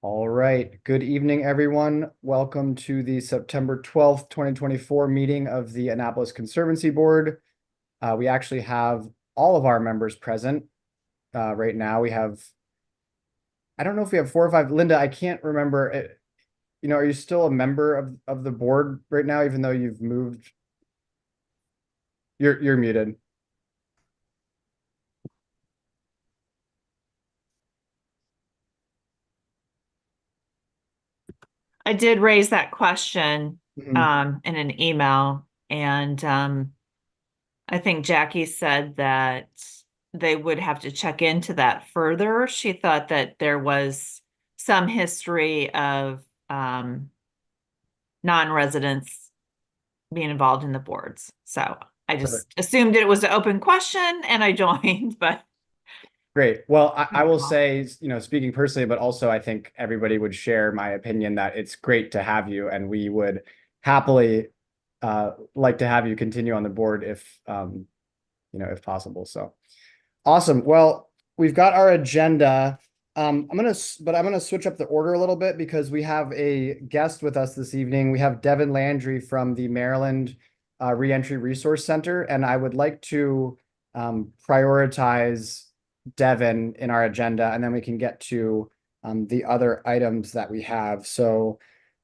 All right. Good evening, everyone. Welcome to the September 12th, 2024 meeting of the Annapolis Conservancy Board. We actually have all of our members present right now. I don't know if we have four or five. Linda, I can't remember. Are you still a member of the board right now, even though you've moved? You're muted. I did raise that question Mhm. in an email, and I think Jackie said that they would have to check into that further. She thought that there was some history of non-residents being involved in the boards. So I just Perfect. assumed it was an open question and I joined, but Great. Well, I couldn't will call. say, speaking personally, but also I think everybody would share my opinion that it's great to have you, and we would happily like to have you continue on the board if possible. So awesome. Well, we've got our agenda. I'm gonna switch up the order a little bit because we have a guest with us this evening. We have Devin Landry from the Maryland Reentry Resource Center, and I would like to prioritize Devin in our agenda, and then we can get to the other items that we have. So,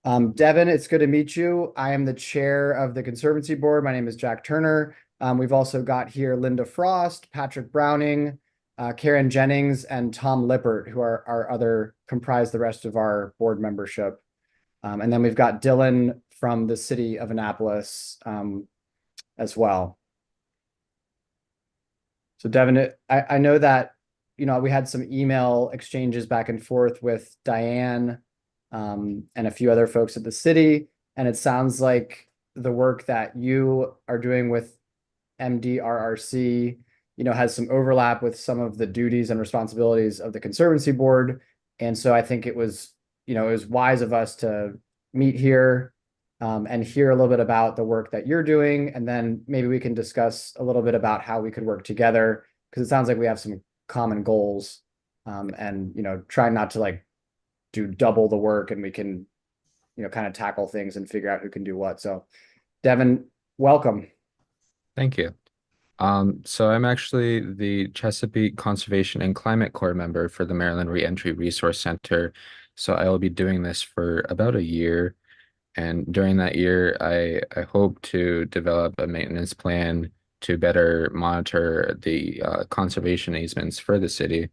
Devin, it's good to meet you. I am the chair of the Conservancy Board. My name is Jack Turner. We've also got here Linda Frost, Patrick Browning, Karen Jennings, and Tom Lippert, who are our other comprise the rest of our board membership. And then we've got Dylan from the city of Annapolis as well. So Devin, I know that we had some email exchanges back and forth with Diane and a few other folks at the city, and it sounds like the work that you are doing with MDRRC, has some overlap with some of the duties and responsibilities of the Conservancy Board. And so I think it was wise of us to meet here and hear a little bit about the work that you're doing. And then maybe we can discuss a little bit about how we could work together, because it sounds like we have some common goals and, try not to like do double the work, and we can, kind of tackle things and figure out who can do what. So, Devin, welcome. Thank you. So I'm actually the Chesapeake Conservation and Climate Corps member for the Maryland Reentry Resource Center. So I will be doing this for about a year. And during that year, I hope to develop a maintenance plan to better monitor the conservation easements for the city.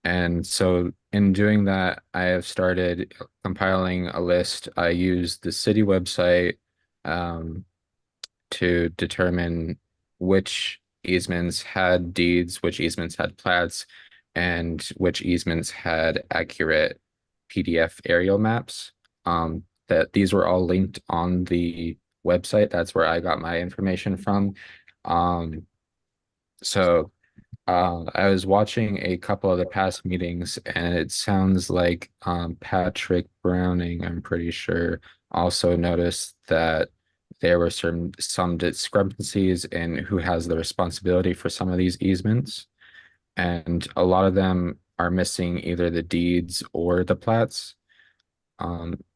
And so in doing that, I have started compiling a list. I use the city website um, to determine which easements had deeds, which easements had plats, and which easements had accurate PDF aerial maps. That these were all linked on the website. That's where I got my information from. Um, so I was watching a couple of the past meetings, and it sounds like Patrick Browning, I'm pretty sure, also noticed that there were some discrepancies in who has the responsibility for some of these easements, and a lot of them are missing either the deeds or the plats.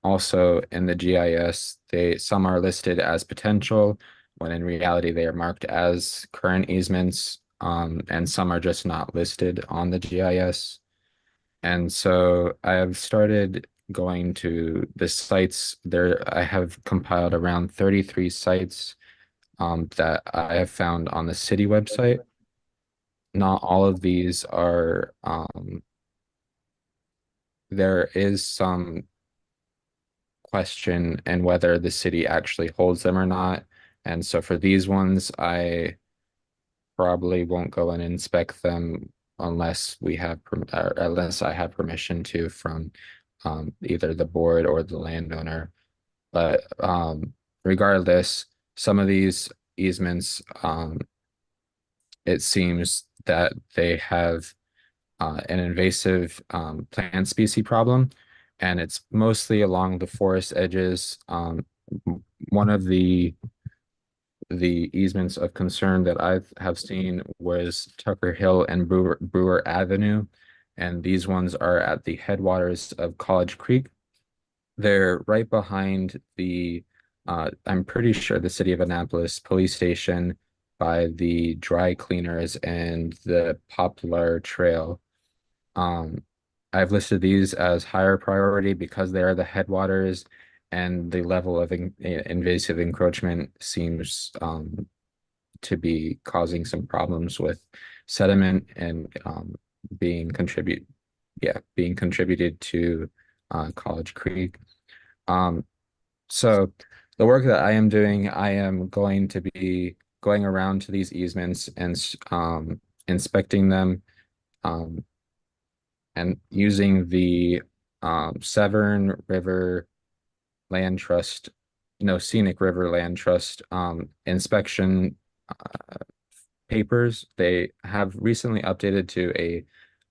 Also in the GIS, some are listed as potential, when in reality they are marked as current easements, and some are just not listed on the GIS. And so I have started going to the sites there. I have compiled around 33 sites that I have found on the city website. Not all of these are, there is some question and whether the city actually holds them or not. And so for these ones, I probably won't go and inspect them unless unless I have permission to from either the board or the landowner. But regardless, some of these easements, it seems that they have an invasive plant species problem, and it's mostly along the forest edges. One of the easements of concern that I have seen was Tucker Hill and Brewer Avenue. and these ones are at the headwaters of College Creek. They're right behind the, I'm pretty sure the city of Annapolis police station by the dry cleaners and the Poplar Trail. Um, I've listed these as higher priority because they are the headwaters and the level of invasive encroachment seems to be causing some problems with sediment and being contributed to College Creek. Um, so the work that I am doing, I am going to be going around to these easements and inspecting them um, and using the Severn River Land Trust, no, Scenic River Land Trust inspection papers. They have recently updated to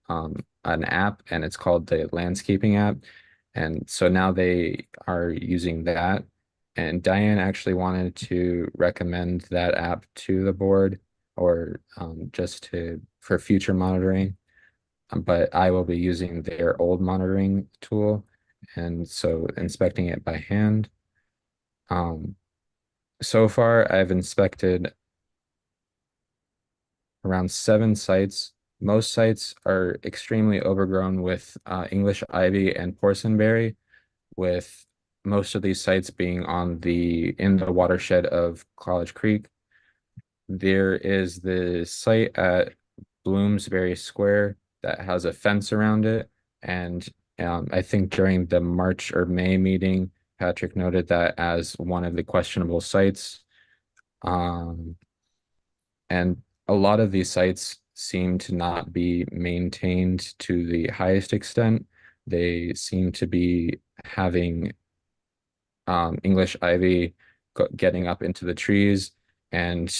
an app, and it's called the landscaping app. And so now they are using that. And Diane actually wanted to recommend that app to the board or just to for future monitoring. But I will be using their old monitoring tool, and so inspecting it by hand. Um, so far, I've inspected around 7 sites. Most sites are extremely overgrown with English ivy and porcelainberry, with most of these sites being in the watershed of College Creek. There is the site at Bloomsbury Square that has a fence around it, and I think during the March or May meeting, Patrick noted that as one of the questionable sites. Um, and a lot of these sites seem to not be maintained to the highest extent. They seem to be having English ivy getting up into the trees. And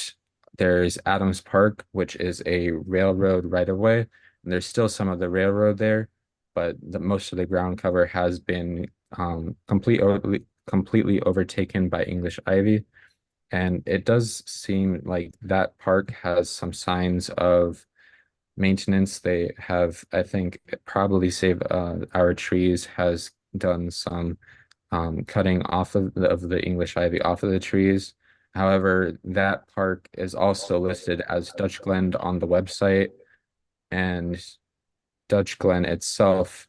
there's Adams Park, which is a railroad right of way. And there's still some of the railroad there, but most of the ground cover has been completely overtaken by English ivy. And it does seem like that park has some signs of maintenance. They have, I think, probably Save Our Trees has done some cutting off of the English ivy off of the trees. However, that park is also listed as Dutch Glen on the website, and Dutch Glen itself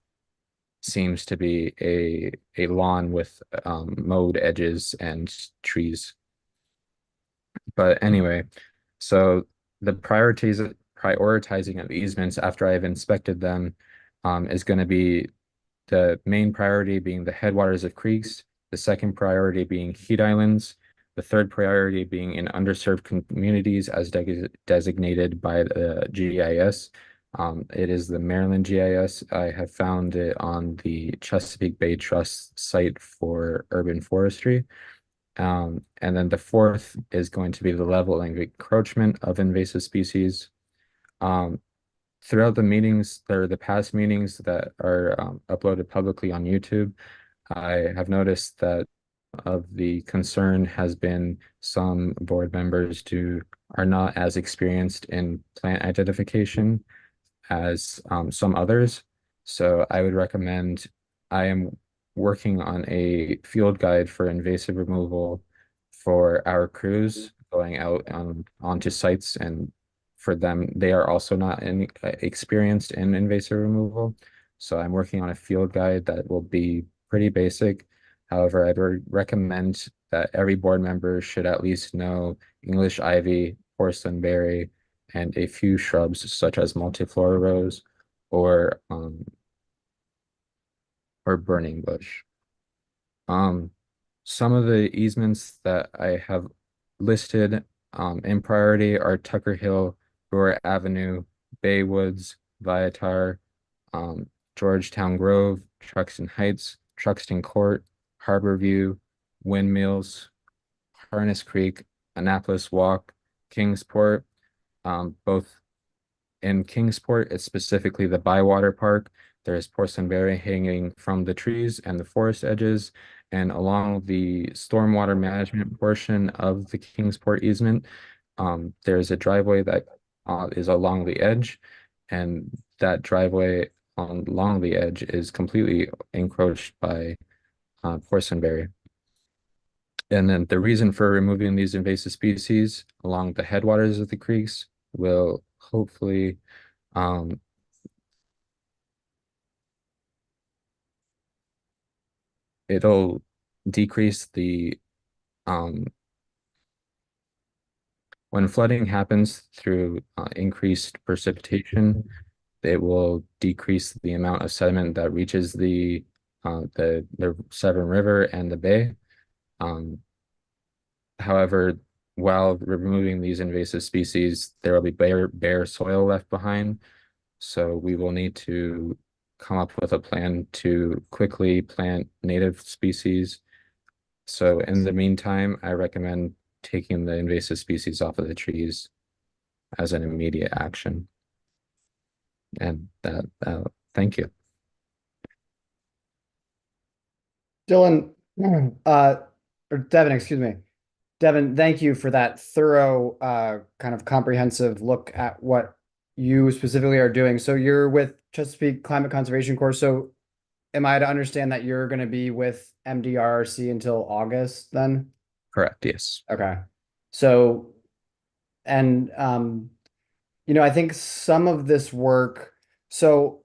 seems to be a lawn with mowed edges and trees. But anyway, so the prioritizing of easements after I've inspected them is going to be the main priority being the headwaters of creeks, the second priority being heat islands, the third priority being in underserved communities as designated by the GIS. It is the Maryland GIS. I have found it on the Chesapeake Bay Trust site for urban forestry. And then the fourth is going to be the level and encroachment of invasive species. Um, Throughout the meetings, or the past meetings that are uploaded publicly on YouTube, I have noticed that of the concern has been some board members are not as experienced in plant identification as some others. So I would recommend, I am working on a field guide for invasive removal for our crews going out onto sites, and for them, they are also not experienced in invasive removal. So I'm working on a field guide that will be pretty basic. However, I'd recommend that every board member should at least know English ivy, porcelainberry, and a few shrubs such as multiflora rose or burning bush. Um, some of the easements that I have listed in priority are Tucker Hill, Brewer Avenue, Bay Woods, Viatar, Georgetown Grove, Truxton Heights, Truxton Court, Harbor View, Windmills, Harness Creek, Annapolis Walk, Kingsport. Both in Kingsport, it's specifically the Bywater Park. There's porcelainberry hanging from the trees and the forest edges. And along the stormwater management portion of the Kingsport easement, there's a driveway that is along the edge. And that driveway along the edge is completely encroached by porcelain. And then the reason for removing these invasive species along the headwaters of the creeks will hopefully um, it'll decrease the um, when flooding happens through increased precipitation, it will decrease the amount of sediment that reaches the Severn River and the bay. Um, However, while removing these invasive species, there will be bare soil left behind. So we will need to come up with a plan to quickly plant native species. So in the meantime, I recommend taking the invasive species off of the trees as an immediate action. And thank you. Dylan, or Devin, excuse me. Devin, thank you for that thorough, kind of comprehensive look at what you specifically are doing. So you're with Chesapeake Climate Conservation Corps. So am I to understand that you're going to be with MDRC until August then? Correct, yes. Okay. So, and, I think some of this work, so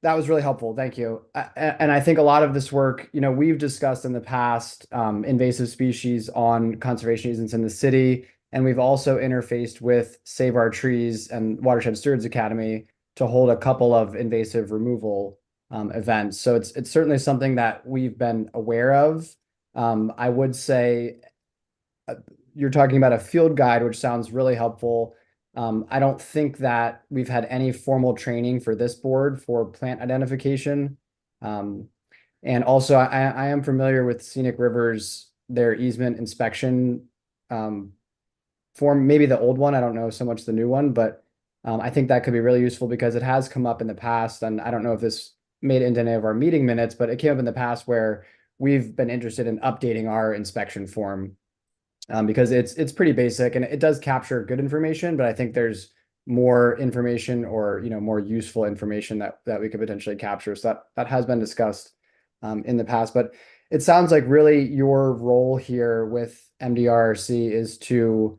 that was really helpful. Thank you. And I think a lot of this work, we've discussed in the past, invasive species on conservation easements in the city. And we've also interfaced with Save Our Trees and Watershed Stewards Academy to hold a couple of invasive removal events. So it's certainly something that we've been aware of. I would say you're talking about a field guide, which sounds really helpful. I don't think that we've had any formal training for this board for plant identification. And also I am familiar with Scenic Rivers, their easement inspection form, maybe the old one. I don't know so much the new one, but I think that could be really useful because it has come up in the past. And I don't know if this made it into any of our meeting minutes, but it came up in the past where we've been interested in updating our inspection form. Because it's pretty basic and it does capture good information, but I think there's more information or more useful information that we could potentially capture. So that has been discussed in the past. But it sounds like really your role here with MDRC is to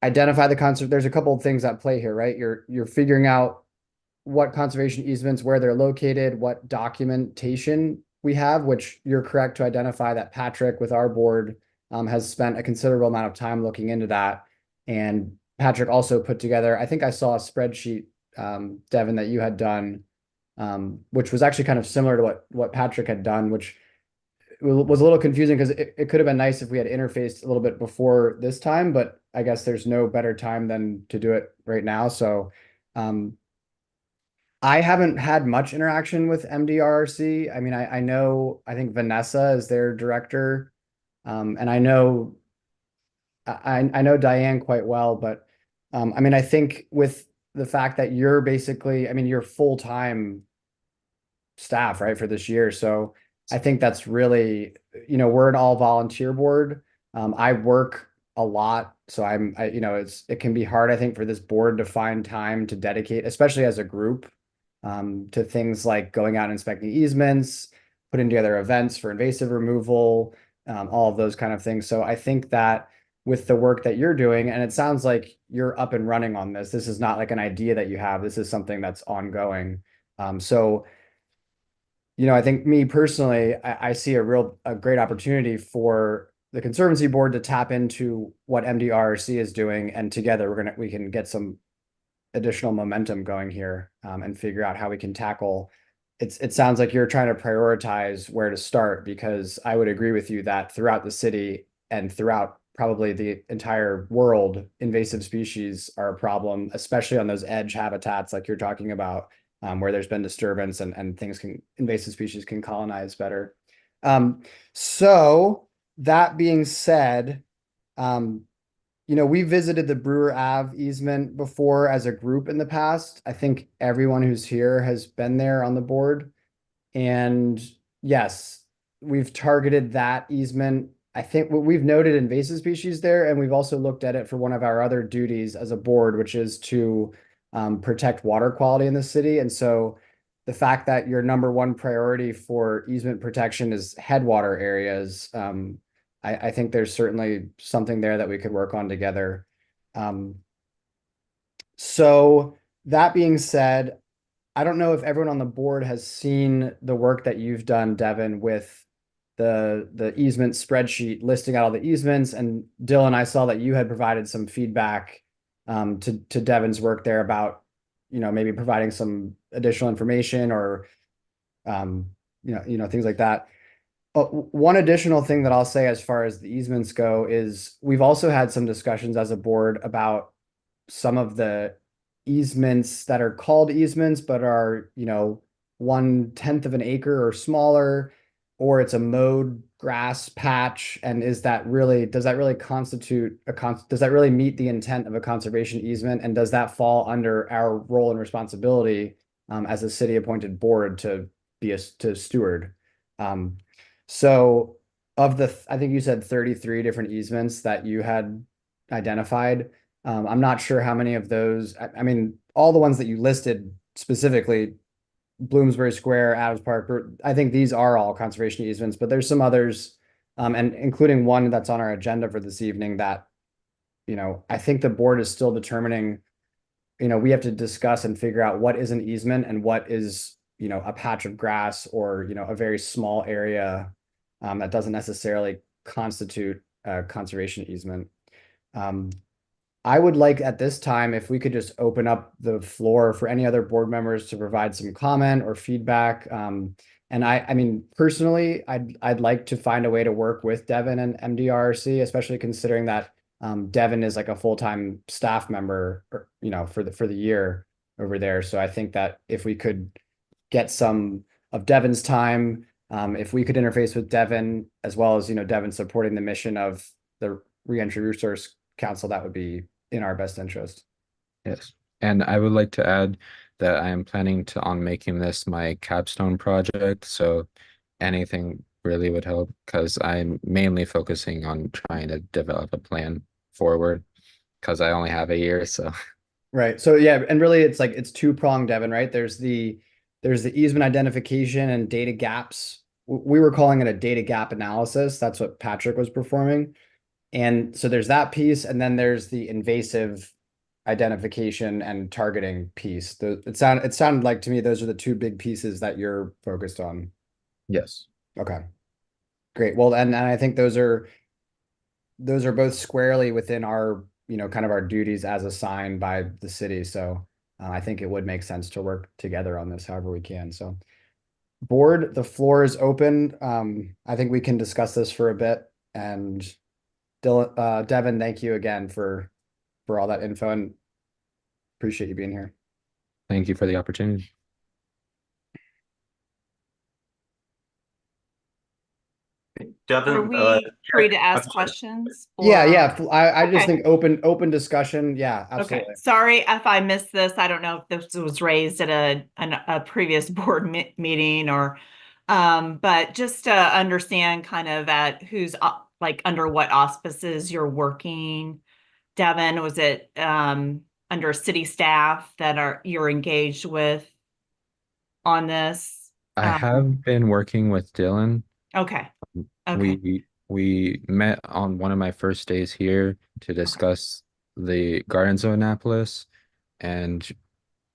identify the concept. There's a couple of things at play here, right? You're figuring out what conservation easements, where they're located, what documentation we have, which you're correct to identify that Patrick with our board has spent a considerable amount of time looking into that. And Patrick also put together, I think I saw a spreadsheet, Devin, that you had done, which was actually kind of similar to what Patrick had done, which was a little confusing because it could have been nice if we had interfaced a little bit before this time, but I guess there's no better time than to do it right now. So I haven't had much interaction with MDRC. I mean, I think Vanessa is their director. And I know Diane quite well, but I mean, I think with the fact that you're basically, I mean, you're full-time staff, right, for this year. So I think that's really, we're an all volunteer board. I work a lot, so it can be hard, I think, for this board to find time to dedicate, especially as a group, to things like going out and inspecting easements, putting together events for invasive removal, all of those kind of things. So I think that with the work that you're doing, and it sounds like you're up and running on this, this is not like an idea that you have, this is something that's ongoing. So, I think me personally, I see a great opportunity for the Conservancy board to tap into what MDRC is doing, and together we can get some additional momentum going here, and figure out how we can tackle. It sounds like you're trying to prioritize where to start, because I would agree with you that throughout the city and throughout probably the entire world, invasive species are a problem, especially on those edge habitats like you're talking about, where there's been disturbance and invasive species can colonize better. So that being said, we visited the Brewer Ave easement before as a group in the past. I think everyone who's here has been there on the board. And yes, we've targeted that easement. I think we've noted invasive species there, and we've also looked at it for one of our other duties as a board, which is to protect water quality in the city. And so the fact that your number one priority for easement protection is headwater areas, I think there's certainly something there that we could work on together. So that being said, I don't know if everyone on the board has seen the work that you've done, Devin, with the easement spreadsheet listing out all the easements. And Dylan, I saw that you had provided some feedback to Devin's work there about, maybe providing some additional information or things like that. One additional thing that I'll say as far as the easements go is we've also had some discussions as a board about some of the easements that are called easements, but are, 1/10 of an acre or smaller, or it's a mowed grass patch. And does that really constitute does that really meet the intent of a conservation easement? And does that fall under our role and responsibility as a city appointed board to to steward? So of I think you said 33 different easements that you had identified. I'm not sure how many of those, I mean, all the ones that you listed specifically, Bloomsbury Square, Adams Park, I think these are all conservation easements, but there's some others, and including one that's on our agenda for this evening that, I think the board is still determining, we have to discuss and figure out what is an easement and what is, a patch of grass or, a very small area that doesn't necessarily constitute a conservation easement. I would like at this time if we could just open up the floor for any other board members to provide some comment or feedback. And I mean, personally, I'd like to find a way to work with Devin and MDRC, especially considering that Devin is like a full-time staff member, or, for the year over there. So I think that if we could get some of Devin's time, if we could interface with Devin as well as, Devin supporting the mission of the Reentry Resource Council, that would be in our best interest. Yes. And I would like to add that I am planning on making this my capstone project. So anything really would help because I'm mainly focusing on trying to develop a plan forward because I only have a year. So Right. So yeah, and really it's two-pronged, Devin, right? There's the easement identification and data gaps. We were calling it a data gap analysis. That's what Patrick was performing. And so there's that piece, and then there's the invasive identification and targeting piece. It sounded like to me those are the two big pieces that you're focused on. yes. Okay, great. Well, and I think those are both squarely within our, kind of our duties as assigned by the city. So I think it would make sense to work together on this however we can. So board, the floor is open. I think we can discuss this for a bit. And Devin, thank you again for all that info and appreciate you being here. Thank you for the opportunity. Are Devin, we free to ask questions? Yeah. I just Okay. think open discussion. Yeah, Okay, absolutely. sorry if I missed this. I don't know if this was raised at a previous board meeting or, but just to understand kind of at who's like under what auspices you're working. Devin, was it under city staff that you're engaged with on this? I have been working with Dylan. Okay. Okay. We met on one of my first days here to discuss the gardens of Annapolis, and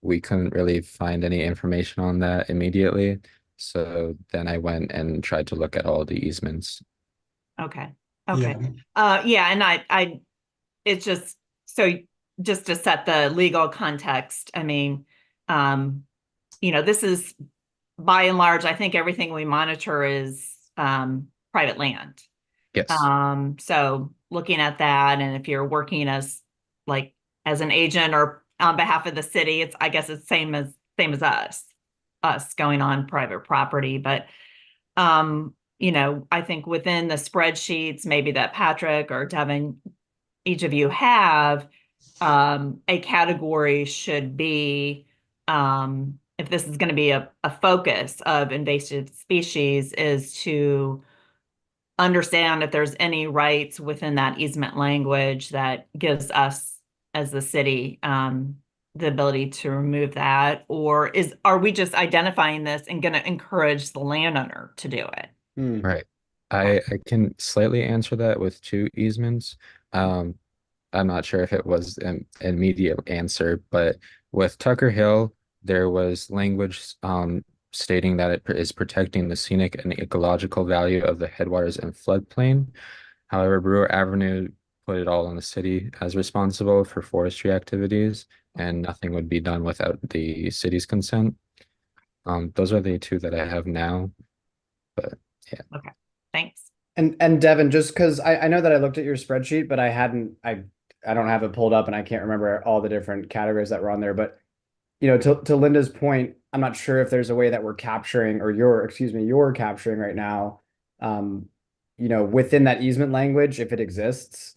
we couldn't really find any information on that immediately. So then I went and tried to look at all the easements. Okay. Okay. Yeah, and I it's just so just to set the legal context, I mean, this is by and large, I think everything we monitor is private land. Yes. So looking at that, and if you're working as an agent or on behalf of the city, I guess it's same as us going on private property. But I think within the spreadsheets, maybe that Patrick or Devin, each of you have, a category should be, if this is going to be a focus of invasive species, is to understand if there's any rights within that easement language that gives us as the city the ability to remove that, or are we just identifying this and going to encourage the landowner to do it? Right. I can slightly answer that with two easements. Um, I'm not sure if it was an immediate answer, but with Tucker Hill, there was language stating that it is protecting the scenic and ecological value of the headwaters and floodplain. However, Brewer Avenue put it all on the city as responsible for forestry activities, and nothing would be done without the city's consent. Those are the two that I have now, but yeah. Okay, thanks. And Devin, just because I know that I looked at your spreadsheet, but I don't have it pulled up and I can't remember all the different categories that were on there. But to Linda's point, I'm not sure if there's a way that we're capturing, or you're capturing right now, within that easement language, if it exists,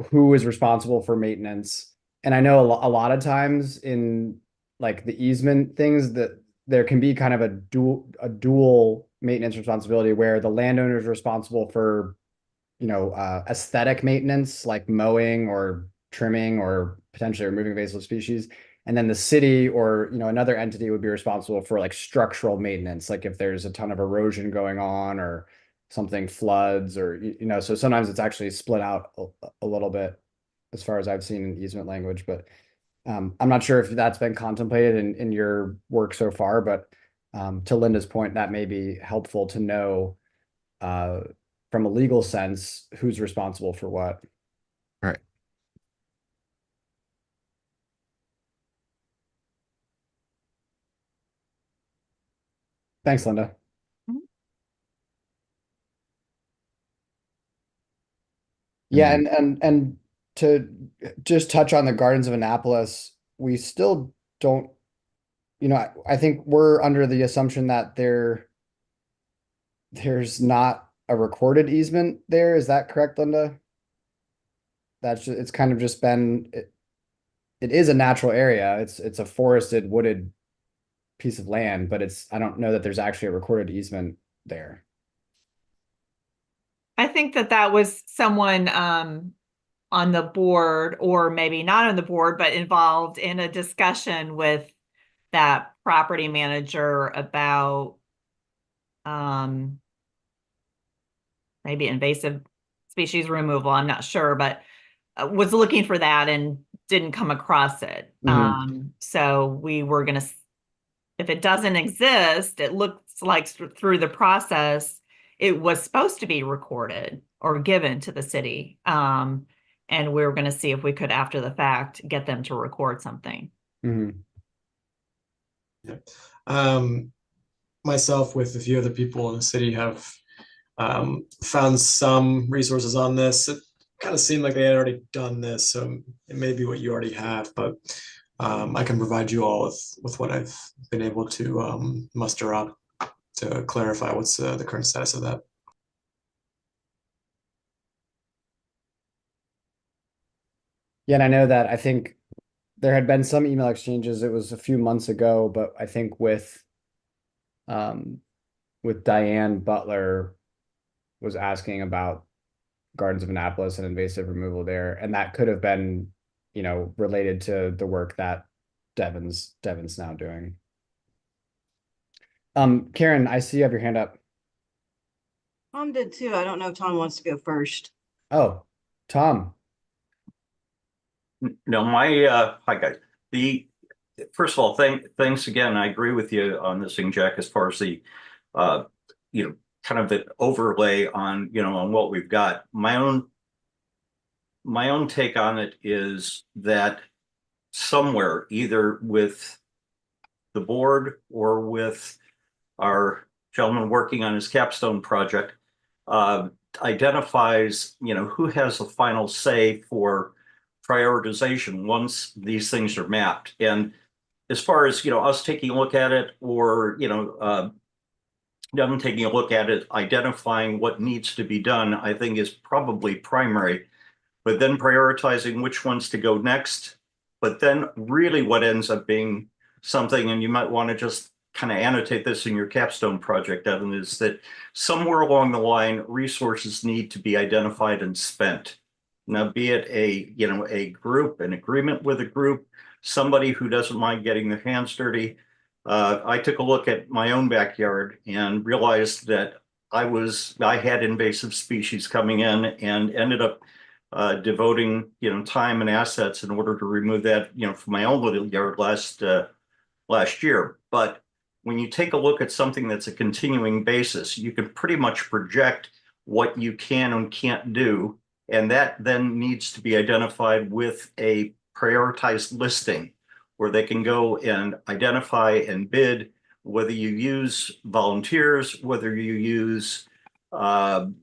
who is responsible for maintenance. And I know a lot of times in like the easement things that there can be kind of a dual maintenance responsibility where the landowner is responsible for, aesthetic maintenance like mowing or trimming or potentially removing invasive species. And then the city or, another entity would be responsible for like structural maintenance, like if there's a ton of erosion going on or something floods or, so sometimes it's actually split out a little bit as far as I've seen in easement language, but I'm not sure if that's been contemplated in your work so far, but to Linda's point, that may be helpful to know from a legal sense who's responsible for what. All right. Thanks, Linda. Yeah, And and to just touch on the Gardens of Annapolis, we still don't, I think we're under the assumption that there's not a recorded easement there. Is that correct, Linda? It's kind of just been it is a natural area. It's a forested, wooded piece of land, but I don't know that there's actually a recorded easement there. I think that was someone on the board, or maybe not on the board, but involved in a discussion with that property manager about maybe invasive species removal. I'm not sure, but was looking for that and didn't come across it. So we were going to, if it doesn't exist, it looks like through the process, it was supposed to be recorded or given to the city. And we were going to see if we could, after the fact, get them to record something. Yeah. Myself with a few other people in the city have found some resources on this. It kind of seemed like they had already done this, so it may be what you already have, but I can provide you all with what I've been able to muster up to clarify what's the current status of that. Yeah, and I know that I think there had been some email exchanges. It was a few months ago, but I think with Diane Butler was asking about Gardens of Annapolis and invasive removal there, and that could have been, related to the work that Devin's now doing. Karen, I see you have your hand up. Tom did too. I don't know if Tom wants to go first. Oh, Tom. No, hi guys. First of all, thanks again. I agree with you on this thing, Jack, as far as the kind of the overlay on on what we've got. My own take on it is that somewhere, either with the board or with our gentleman working on his capstone project, identifies who has the final say for prioritization once these things are mapped. And as far as us taking a look at it, or them taking a look at it, identifying what needs to be done, I think is probably primary. But then prioritizing which ones to go next. But then really what ends up being something, and you might want to just kind of annotate this in your capstone project, Evan, is that somewhere along the line, resources need to be identified and spent. Now, be it a group, an agreement with a group, somebody who doesn't mind getting their hands dirty. I took a look at my own backyard and realized that I had invasive species coming in, and ended up devoting, time and assets in order to remove that, from my own little yard last year. But when you take a look at something that's a continuing basis, you can pretty much project what you can and can't do. And that then needs to be identified with a prioritized listing where they can go and identify and bid, whether you use volunteers, whether you use, tapping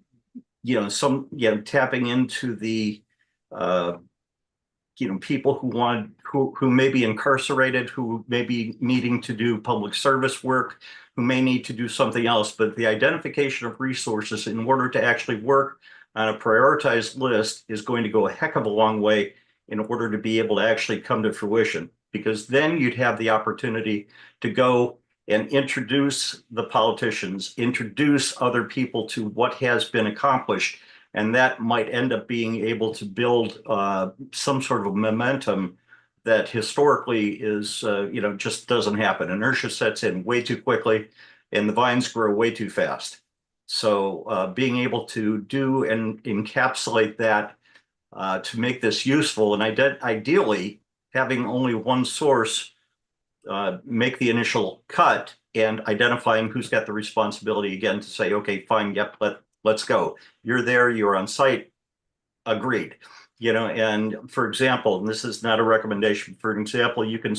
into the, people who may be incarcerated, who may be needing to do public service work, who may need to do something else. But the identification of resources in order to actually work on a prioritized list is going to go a heck of a long way in order to be able to actually come to fruition, because then you'd have the opportunity to go and introduce the politicians, introduce other people to what has been accomplished. And that might end up being able to build some sort of momentum that historically is, just doesn't happen. Inertia sets in way too quickly, and the vines grow way too fast. So being able to do and encapsulate that to make this useful, and ideally having only one source make the initial cut, and identifying who's got the responsibility again to say, okay, fine, yep, let's go. You're there, you're on site, agreed. And for example, and this is not a recommendation, for example, you can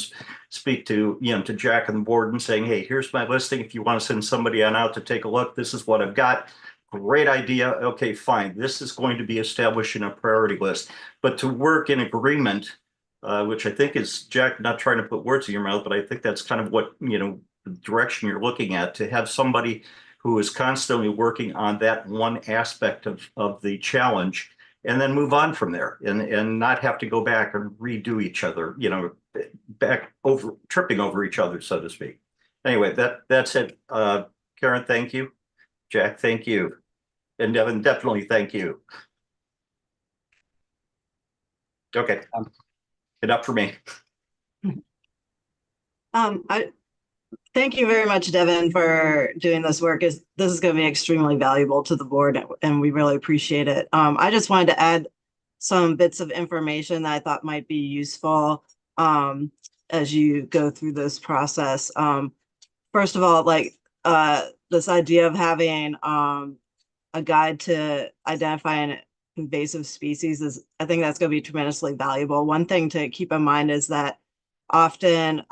speak to, to Jack and the board and saying, hey, here's my listing. If you want to send somebody on out to take a look, this is what I've got. Great idea. Okay, fine. This is going to be establishing a priority list. But to work in agreement, which I think is, Jack, not trying to put words in your mouth, but I think that's kind of what, the direction you're looking at, to have somebody who is constantly working on that one aspect of the challenge, and then move on from there, and not have to go back and redo each other, tripping over each other, so to speak. Anyway, that's it. Karen, thank you. Jack, thank you. And Devin, definitely thank you. Okay. Enough for me. I thank you very much, Devin, for doing this work. This is going to be extremely valuable to the board, and we really appreciate it. I just wanted to add some bits of information that I thought might be useful as you go through this process. First of all, this idea of having a guide to identify an invasive species I think that's going to be tremendously valuable. One thing to keep in mind is that often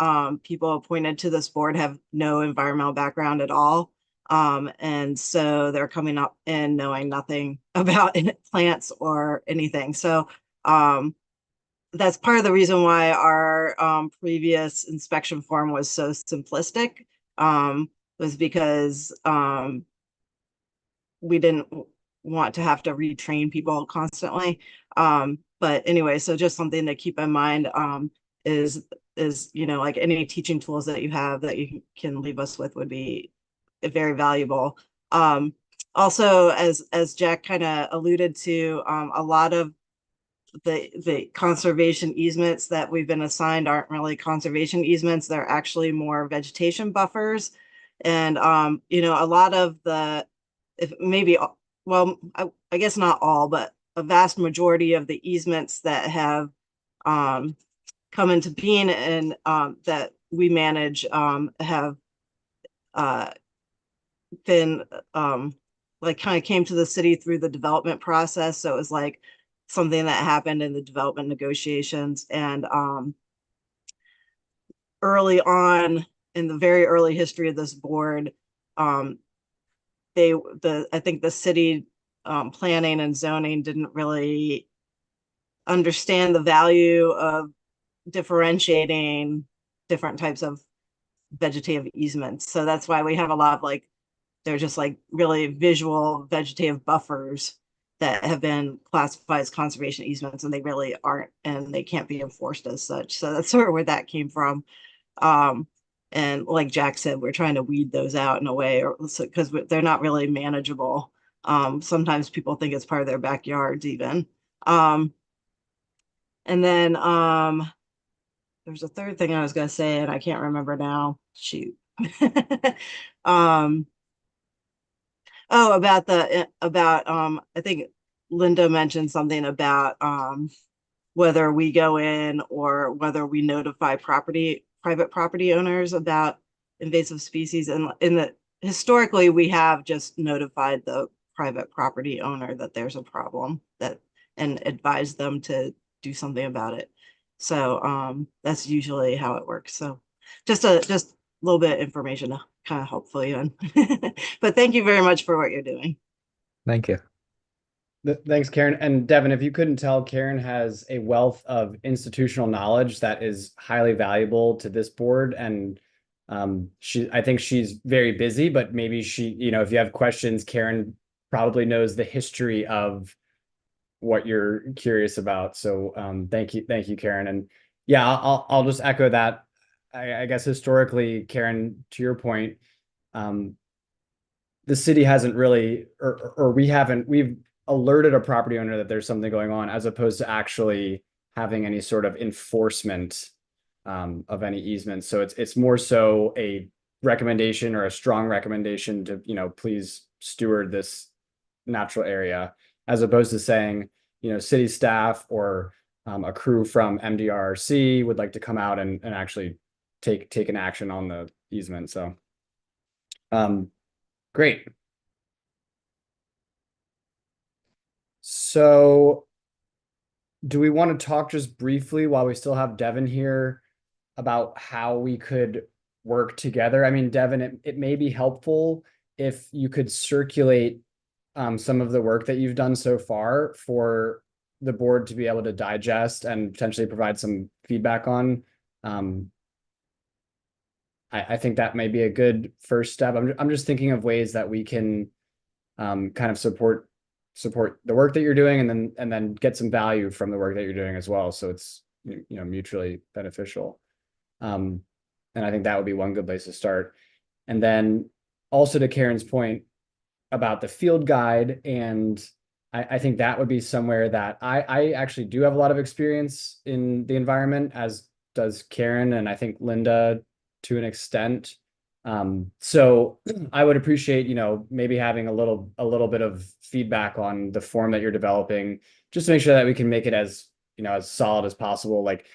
people appointed to this board have no environmental background at all. And so they're coming up and knowing nothing about plants or anything. So that's part of the reason why our previous inspection form was so simplistic, was because we didn't want to have to retrain people constantly. But anyway, so just something to keep in mind is like any teaching tools that you have that you can leave us with would be very valuable. Also, as Jack kind of alluded to, a lot of the conservation easements that we've been assigned aren't really conservation easements. They're actually more vegetation buffers. And, a lot of the, if maybe, well, I guess not all, but a vast majority of the easements that have come into being and that we manage have been kind of came to the city through the development process. So it was like something that happened in the development negotiations. And early on in the very early history of this board, I think the city planning and zoning didn't really understand the value of differentiating different types of vegetative easements. So that's why we have a lot of they're just really visual vegetative buffers that have been classified as conservation easements, and they really aren't, and they can't be enforced as such. So that's sort of where that came from. And like Jack said, we're trying to weed those out in a way, because they're not really manageable. Sometimes people think it's part of their backyards even. And then there's a third thing I was gonna say and I can't remember now. Shoot. Um, oh, about I think Linda mentioned something about whether we go in or whether we notify private property owners about invasive species. And in the historically, we have just notified the private property owner that there's a problem and advised them to do something about it. So that's usually how it works. So just a little bit of information to kind of help fill you in. But thank you very much for what you're doing. Thank you. Thanks, Karen. And Devin, if you couldn't tell, Karen has a wealth of institutional knowledge that is highly valuable to this board. And I think she's very busy, but maybe she, if you have questions, Karen probably knows the history of what you're curious about. So thank you, Karen. And yeah, I'll just echo that. I guess historically, Karen, to your point, the city hasn't really, or we've alerted a property owner that there's something going on, as opposed to actually having any sort of enforcement of any easement. So it's more so a recommendation or a strong recommendation to, please steward this natural area, as opposed to saying, city staff or a crew from MDRC would like to come out and actually take an action on the easement. So great. So do we want to talk just briefly while we still have Devin here about how we could work together? I mean, Devin, it may be helpful if you could circulate some of the work that you've done so far for the board to be able to digest and potentially provide some feedback on. I think that may be a good first step. I'm just thinking of ways that we can kind of support the work that you're doing, and then get some value from the work that you're doing as well. So it's, mutually beneficial. And I think that would be one good place to start. And then also to Karen's point about the field guide, and I think that would be somewhere that I actually do have a lot of experience in the environment, as does Karen, and I think Linda to an extent. So I would appreciate, maybe having a little bit of feedback on the form that you're developing, just to make sure that we can make it as, as solid as possible, like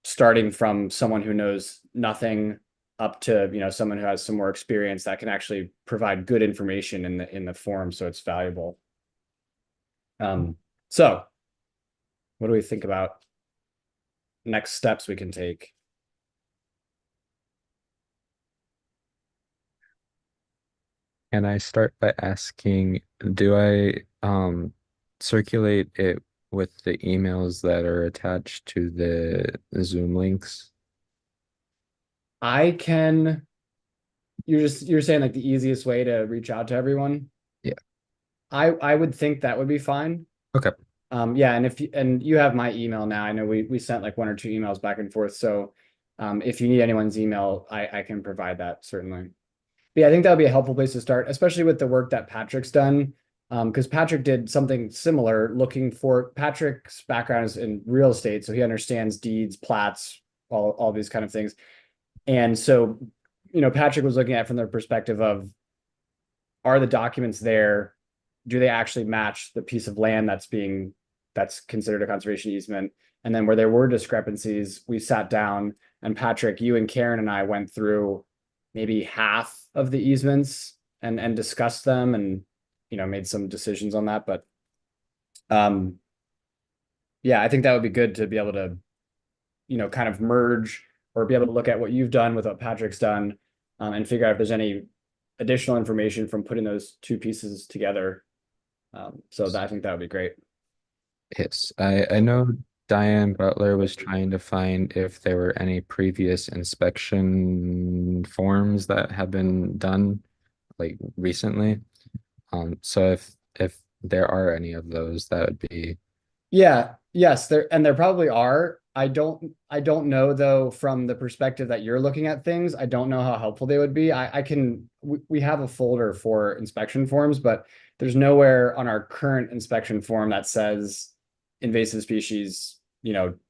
starting from someone who knows nothing up to, someone who has some more experience that can actually provide good information in the form, so it's valuable. So what do we think about next steps we can take? Can I start by asking, do I circulate it with the emails that are attached to the Zoom links? You're saying like the easiest way to reach out to everyone? Yeah. I would think that would be fine. Okay. Yeah, and you have my email now. I know we sent like 1 or 2 emails back and forth. So if you need anyone's email, I can provide that certainly. But yeah, I think that would be a helpful place to start, especially with the work that Patrick's done. Because Patrick did something similar, Patrick's background is in real estate, so he understands deeds, plats, all these kind of things. And so, Patrick was looking at it from the perspective of, are the documents there? Do they actually match the piece of land that's considered a conservation easement? And then where there were discrepancies, we sat down, and Patrick, you and Karen and I went through maybe half of the easements and discussed them, and made some decisions on that. But yeah, I think that would be good to be able to kind of merge, or be able to look at what you've done with what Patrick's done, and figure out if there's any additional information from putting those 2 pieces together. So I think that would be great. Yes, I know Diane Butler was trying to find if there were any previous inspection forms that have been done like recently. So if there are any of those, that would be. Yeah, yes, there probably are. I don't know though, from the perspective that you're looking at things, I don't know how helpful they would be. We have a folder for inspection forms, but there's nowhere on our current inspection form that says invasive species,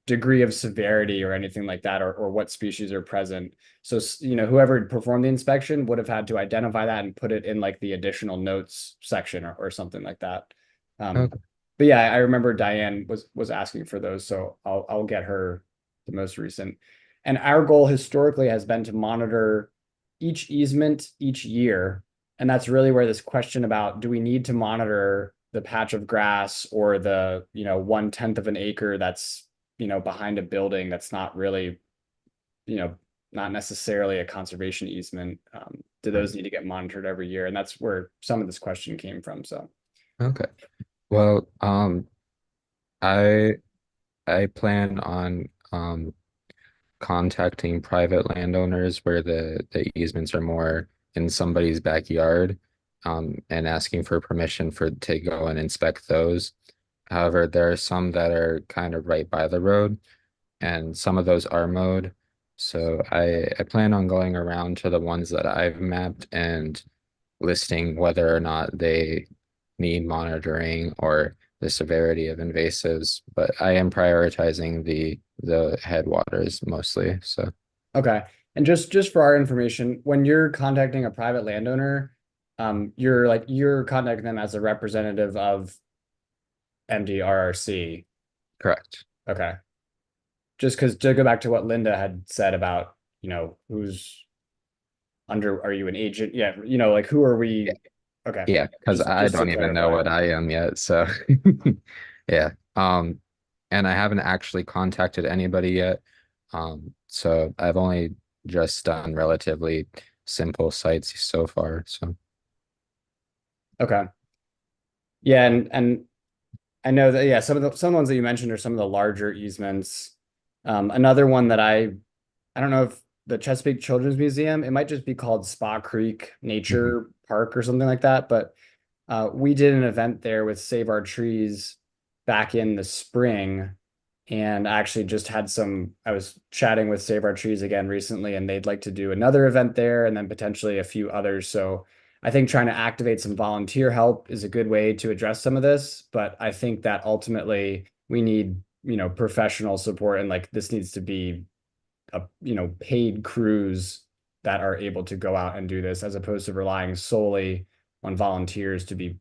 degree of severity or anything like that, or what species are present. So, whoever performed the inspection would have had to identify that and put it in like the additional notes section or something like that. Okay. But yeah, I remember Diane was asking for those, so I'll get her the most recent. And our goal historically has been to monitor each easement each year. And that's really where this question about, do we need to monitor the patch of grass or the 1/10 of an acre that's behind a building that's not really not necessarily a conservation easement, do those need to get monitored every year? And that's where some of this question came from. So Okay. Well, I I plan on contacting private landowners where the easements are more in somebody's backyard, and asking for permission to go and inspect those. However, there are some that are kind of right by the road, and some of those are mowed. So I plan on going around to the ones that I've mapped and listing whether or not they need monitoring or the severity of invasives, but I am prioritizing the headwaters mostly. So okay. And just for our information, when you're contacting a private landowner, you're contacting them as a representative of MDRRC. correct. Okay. Just because, to go back to what Linda had said about, who's under, are you an agent? Yeah, like who are we? Okay. Yeah, because I Just to don't even know clarify. what I am yet. So yeah. And I haven't actually contacted anybody yet. So I've only just done relatively simple sites so far. So Okay. Yeah, and I know that, yeah, some of the ones that you mentioned are some of the larger easements. Another one that I don't know if the Chesapeake Children's Museum, it might just be called Spa Creek mhm. Nature Park or something like that, but we did an event there with Save Our Trees back in the spring. And I actually just I was chatting with Save Our Trees again recently, and they'd like to do another event there and then potentially a few others. So I think trying to activate some volunteer help is a good way to address some of this. But I think that ultimately we need, professional support, and like this needs to be paid crews that are able to go out and do this, as opposed to relying solely on volunteers to be,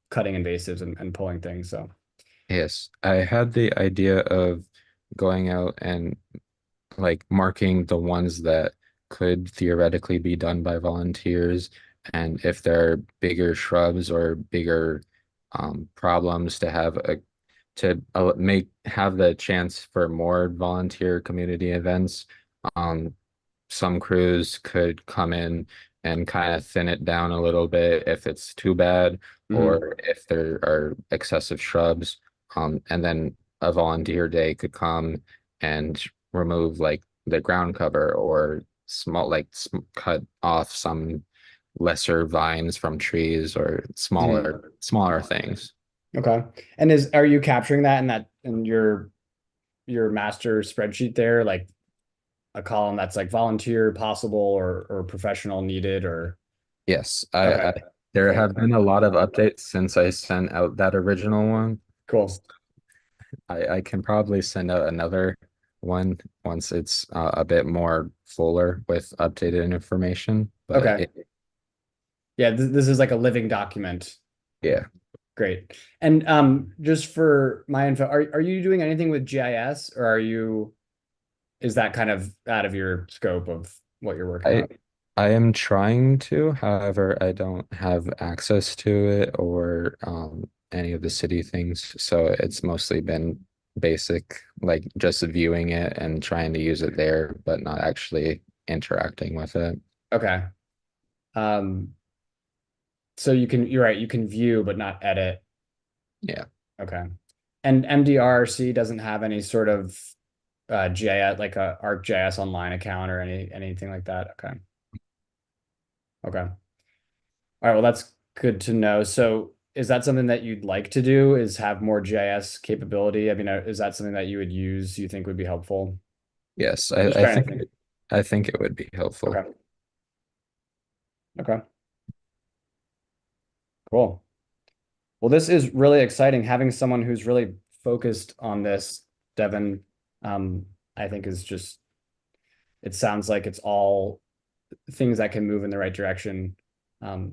cutting invasives and pulling things. So Yes, I had the idea of going out and like marking the ones that could theoretically be done by volunteers, and if there are bigger shrubs or bigger problems to make have the chance for more volunteer community events. Um, some crews could come in and kind of thin it down a little bit if it's too bad, or if there are excessive shrubs. And then a volunteer day could come and remove like the ground cover or cut off some lesser vines from trees or smaller things. okay. And are you capturing that in your master spreadsheet there, like a column that's like volunteer possible or professional needed, or Yes, okay. there Cool. have been a lot of updates since I sent out that original one. Cool. I can probably send out another one once it's a bit more fuller with updated information. But Okay. Yeah, this is like a living document. yeah, Great. And just for my info, are you doing anything with GIS, or is that kind of out of your scope of what you're working I on? I am trying to. However, I don't have access to it or any of the city things. So it's mostly been basic, like just viewing it and trying to use it there, but not actually interacting with it. Okay. Um, so you're right, you can view but not edit. Yeah. Okay. And MDRC doesn't have any sort of GIS, like a ArcGIS Online account or anything like that. Okay. Okay. All right. Well, that's good to know. So is that something that you'd like to do, is have more GIS capability? I mean, is that something that you would use, you think would be helpful? Yes, Just trying to think. I think it would be helpful. Okay. Okay. Cool. Well, this is really exciting, having someone who's really focused on this Devin, I think is just, it sounds like it's all things that can move in the right direction.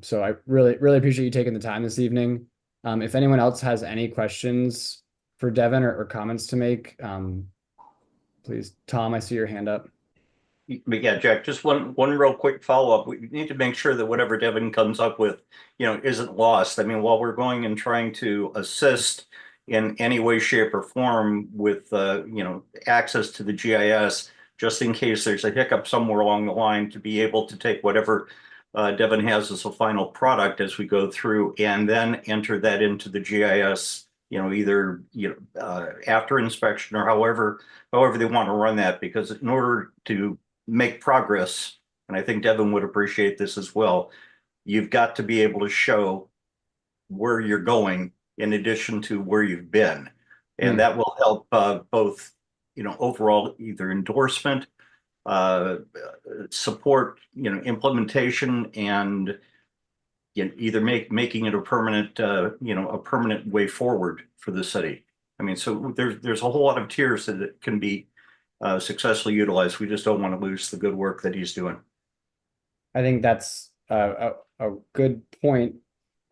So I really appreciate you taking the time this evening. If anyone else has any questions for Devin or comments to make, please, Tom, I see your hand up. But yeah, Jack, just one real quick follow-up. We need to make sure that whatever Devin comes up with, isn't lost. I mean, while we're going and trying to assist in any way, shape, or form with access to the GIS, just in case there's a hiccup somewhere along the line, to be able to take whatever Devin has as a final product as we go through, and then enter that into the GIS, either after inspection or however they want to run that, because in order to make progress, and I think Devin would appreciate this as well, you've got to be able to show where you're going in addition to where you've been. And that will help both, overall either endorsement, support, implementation, and either making it a permanent way forward for the city. I mean, so there's a whole lot of tiers that it can be successfully utilized. We just don't want to lose the good work that he's doing. I think that's a good point,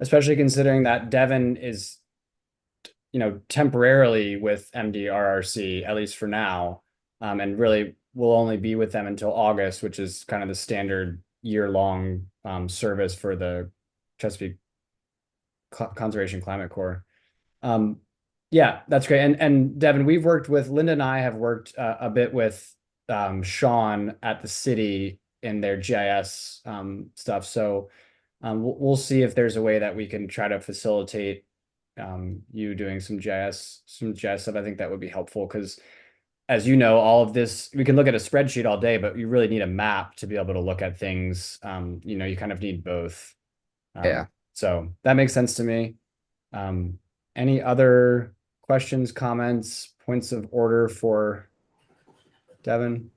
especially considering that Devin is, temporarily with MDRRC, at least for now, and really will only be with them until August, which is kind of the standard year-long service for the Chesapeake Conservation Climate Corps. Yeah, that's great. And Devin, Linda and I have worked a bit with Sean at the city in their GIS stuff. So we'll see if there's a way that we can try to facilitate you doing some GIS stuff. I think that would be helpful because, as you know, all of this, we can look at a spreadsheet all day, but you really need a map to be able to look at things. You kind of need both. Yeah. So that makes sense to me. Any other questions, comments, points of order for Devin?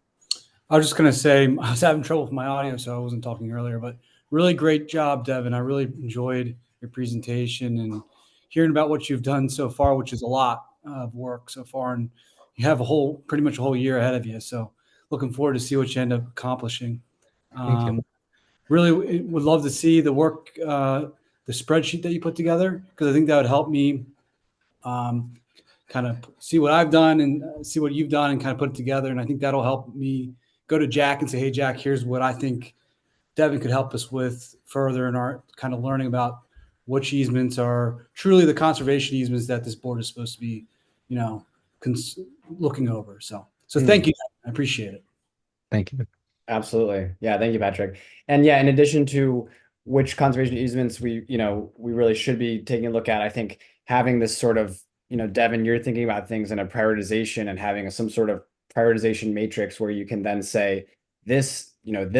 I was just going to say, I was having trouble with my audio, so I wasn't talking earlier, but really great job, Devin. I really enjoyed your presentation and hearing about what you've done so far, which is a lot of work so far. And you have pretty much a whole year ahead of you. So looking forward to see what you end up accomplishing. Thank you. Really would love to see the work, the spreadsheet that you put together, because I think that would help me kind of see what I've done and see what you've done and kind of put it together. And I think that'll help me go to Jack and say, hey, Jack, here's what I think Devin could help us with further in our kind of learning about which easements are truly the conservation easements that this board is supposed to be, looking over. So thank you. I appreciate it. Thank you. Absolutely. Yeah. Thank you, Patrick. And yeah, in addition to which conservation easements we really should be taking a look at, I think having this sort of, Devin, you're thinking about things in a prioritization and having some sort of prioritization matrix where you can then say this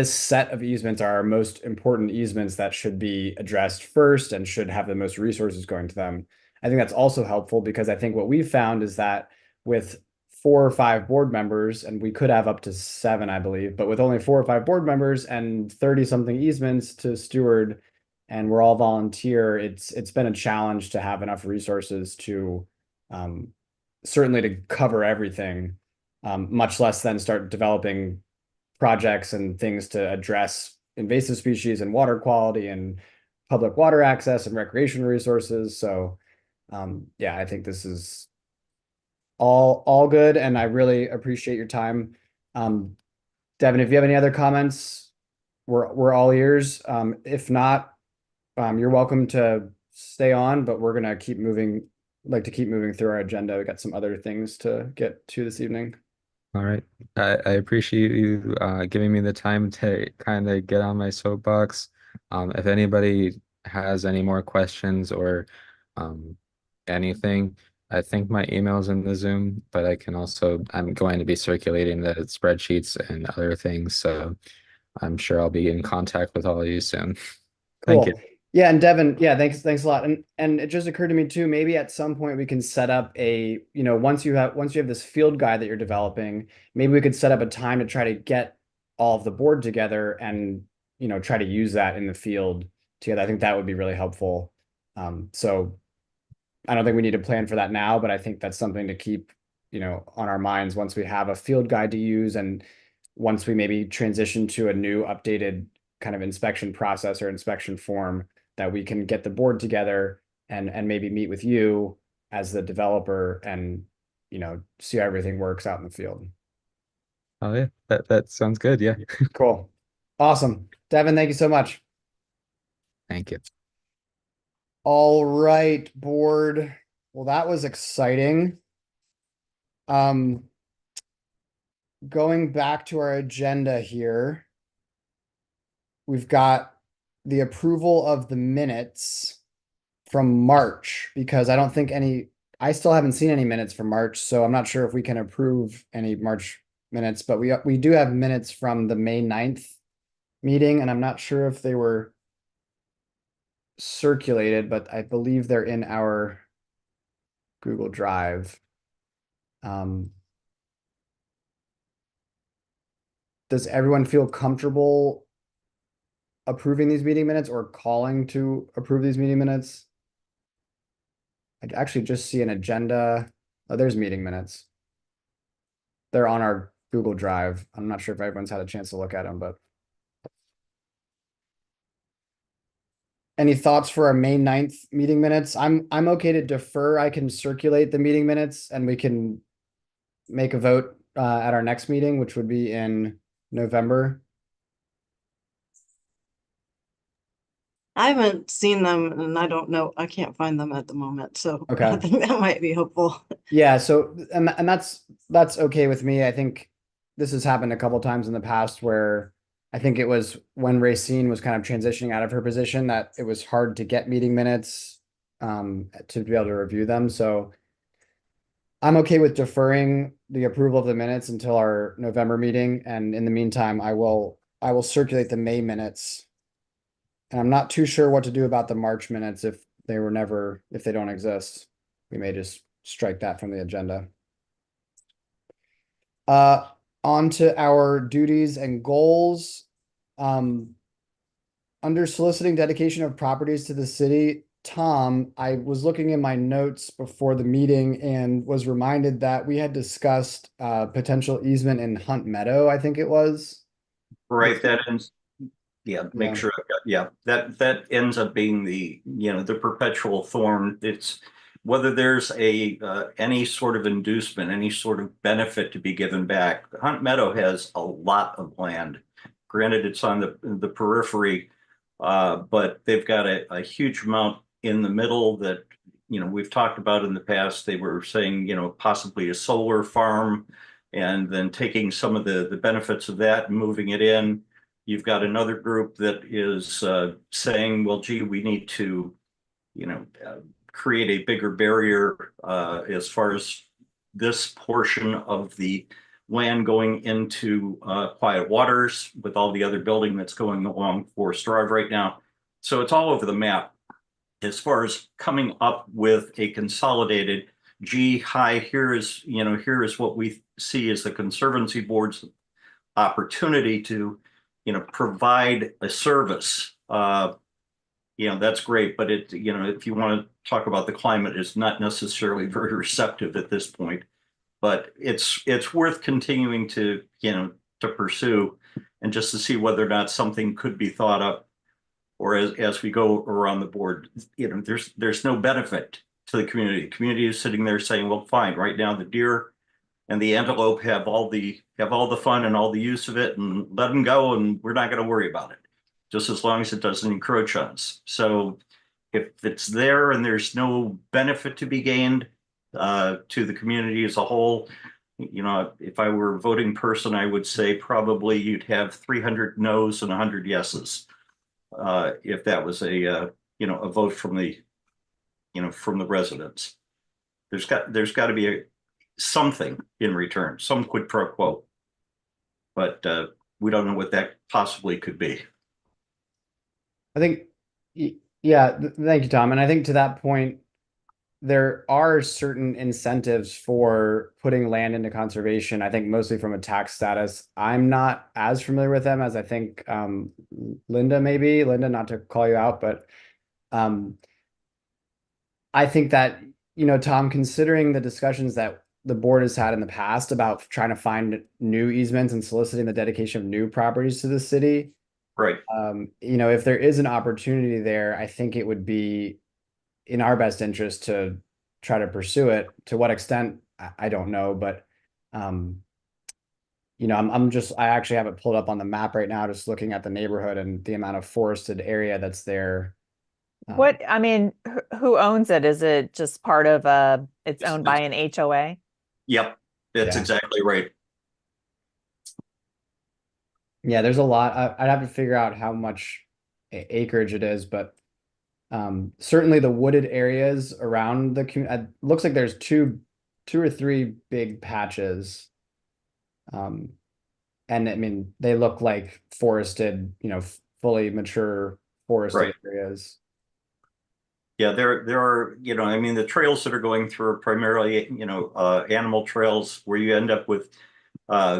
set of easements are our most important easements that should be addressed first and should have the most resources going to them. I think that's also helpful because I think what we've found is that with 4 or 5 board members, and we could have up to 7, I believe, but with only 4 or 5 board members and 30 something easements to steward, and we're all volunteer, it's been a challenge to have enough resources to certainly to cover everything, much less then start developing projects and things to address invasive species and water quality and public water access and recreation resources. So yeah, I think this is all good, and I really appreciate your time. Devin, if you have any other comments, we're all ears. If not, you're welcome to stay on, but we're gonna keep moving through our agenda. We got some other things to get to this evening. All right. I appreciate you giving me the time to kind of get on my soapbox. If anybody has any more questions or anything, I think my email's in the Zoom, but I'm going to be circulating the spreadsheets and other things. So I'm sure I'll be in contact with all of you soon. Thank you. Yeah, and Devin, yeah, thanks a lot. And it just occurred to me too, maybe at some point we can set up a, once you have this field guide that you're developing, maybe we could set up a time to try to get all of the board together and, try to use that in the field together. I think that would be really helpful. So I don't think we need to plan for that now, but I think that's something to keep, on our minds once we have a field guide to use, and once we maybe transition to a new updated kind of inspection process or inspection form, that we can get the board together and maybe meet with you as the developer and, see how everything works out in the field. Oh yeah, that sounds good. Yeah. Cool. Awesome. Devin, thank you so much. Thank you. All right, board. Well, that was exciting. Going back to our agenda here, we've got the approval of the minutes from March, because I don't think I still haven't seen any minutes from March, so I'm not sure if we can approve any March minutes, but we do have minutes from the May 9th meeting, and I'm not sure if they were circulated, but I believe they're in our Google Drive. Does everyone feel comfortable approving these meeting minutes or calling to approve these meeting minutes? I actually just see an agenda. Oh, there's meeting minutes. They're on our Google Drive. I'm not sure if everyone's had a chance to look at them, but. Any thoughts for our May 9th meeting minutes? I'm okay to defer. I can circulate the meeting minutes and we can make a vote at our next meeting, which would be in November. I haven't seen them and I don't know, I can't find them at the moment, so Okay. I think that might be helpful. Yeah, so and that's okay with me. I think this has happened a couple times in the past where I think it was when Racine was kind of transitioning out of her position that it was hard to get meeting minutes to be able to review them. So I'm okay with deferring the approval of the minutes until our November meeting, and in the meantime, I will circulate the May minutes. And I'm not too sure what to do about the March minutes if they don't exist. We may just strike that from the agenda. On to our duties and goals. Under soliciting dedication of properties to the city, Tom, I was looking in my notes before the meeting and was reminded that we had discussed potential easement in Hunt Meadow, I think it was. Right, that ends, make Yeah. sure, that ends up being the perpetual thorn. It's whether there's any sort of inducement, any sort of benefit to be given back. Hunt Meadow has a lot of land. Granted, it's on the periphery, but they've got a huge amount in the middle that we've talked about in the past. They were saying possibly a solar farm, and then taking some of the benefits of that and moving it in. You've got another group that is saying, well, gee, we need to create a bigger barrier as far as this portion of the land going into quiet waters with all the other building that's going along Forest Drive right now. So it's all over the map as far as coming up with a consolidated, here is what we see as the Conservancy Board's opportunity to provide a service. That's great, but if you want to talk about the climate, it's not necessarily very receptive at this point. But it's worth continuing to pursue, and just to see whether or not something could be thought up, or as we go around the board, there's no benefit to the community. The community is sitting there saying, well, fine, right now the deer and the antelope have all the fun and all the use of it, and let them go, and we're not going to worry about it, just as long as it doesn't encroach on us. So if it's there and there's no benefit to be gained to the community as a whole, if I were a voting person, I would say probably you'd have 300 no's and 100 yeses if that was a vote from the residents. There's got to be something in return, some quid pro quo, but we don't know what that possibly could be. I think, yeah, thank you, Tom. And I think to that point, there are certain incentives for putting land into conservation. I think mostly from a tax status. I'm not as familiar with them as I think Linda, not to call you out, but I think that, Tom, considering the discussions that the board has had in the past about trying to find new easements and soliciting the dedication of new properties to the city. Right. You know, if there is an opportunity there, I think it would be in our best interest to try to pursue it. To what extent, I don't know, but you know, I actually have it pulled up on the map right now, just looking at the neighborhood and the amount of forested area that's there. What, I mean, who owns it? Is it just part of it's owned by an HOA? Yep, that's Yeah. exactly right. Yeah, there's a lot. I'd have to figure out how much acreage it is, but certainly the wooded areas around the community, looks like there's two or three big patches. And I mean, they look like forested, you know, fully mature forested Right. areas. Yeah, there are, you know, I mean, the trails that are going through are primarily, you know, animal trails where you end up with,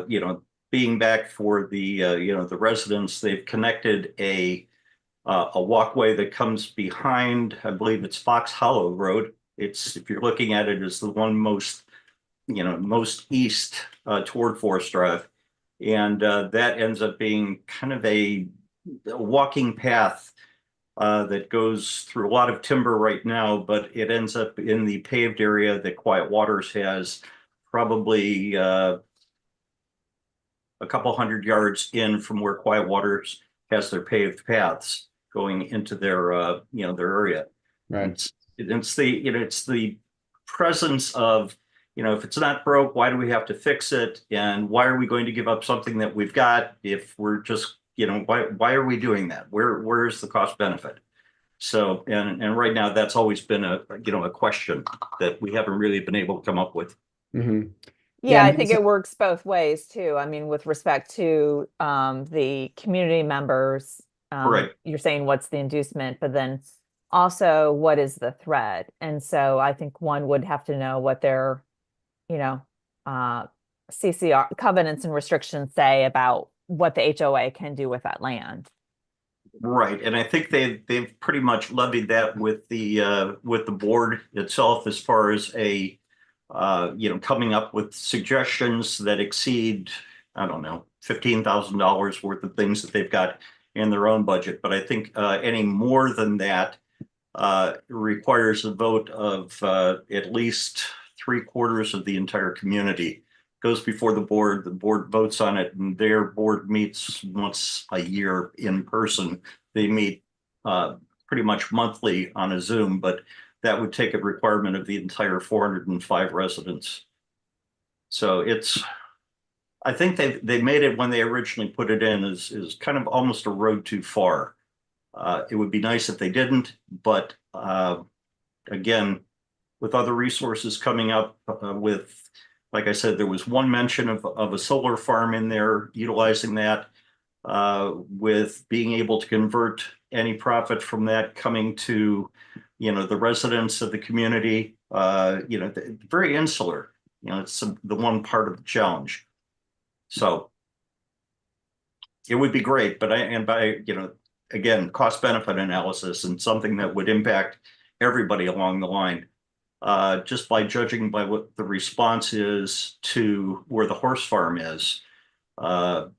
you know, being back for the, you know, the residents. They've connected a walkway that comes behind, I believe it's Fox Hollow Road. It's, if you're looking at it, is the one most, you know, most east toward Forest Drive. And that ends up being kind of a walking path that goes through a lot of timber right now, but it ends up in the paved area that Quiet Waters has, probably a couple hundred yards in from where Quiet Waters has their paved paths going into their you know, their area. Right. It's the, you know, it's the presence of, you know, if it's not broke, why do we have to fix it? And why are we going to give up something that we've got if we're just, you know, why are we doing that? Where's the cost benefit? So, and right now that's always been a, you know, a question that we haven't really been able to come up with. Mm-hmm. Yeah, Yeah, I think it works both ways too. I mean, with respect to the community members, Right. you're saying what's the inducement, but then also what is the threat? And so I think one would have to know what their, you know, CCR covenants and restrictions say about what the HOA can do with that land. Right, and I think they've pretty much levied that with the board itself as far as a you know, coming up with suggestions that exceed, I don't know, $15,000 worth of things that they've got in their own budget. But I think any more than that requires a vote of at least 3/4 of the entire community. Goes before the board votes on it, and their board meets once a year in person. They meet pretty much monthly on a Zoom, but that would take a requirement of the entire 405 residents. So it's, I think they made it when they originally put it in is kind of almost a road too far. It would be nice if they didn't, but again, with other resources coming up with, like I said, there was one mention of a solar farm in there, utilizing that with being able to convert any profit from that coming to, you know, the residents of the community, you know, very insular, you know, it's the one part of the challenge. So it would be great, but by, you know, again, cost benefit analysis and something that would impact everybody along the line. Just by judging by what the response is to where the horse farm is, and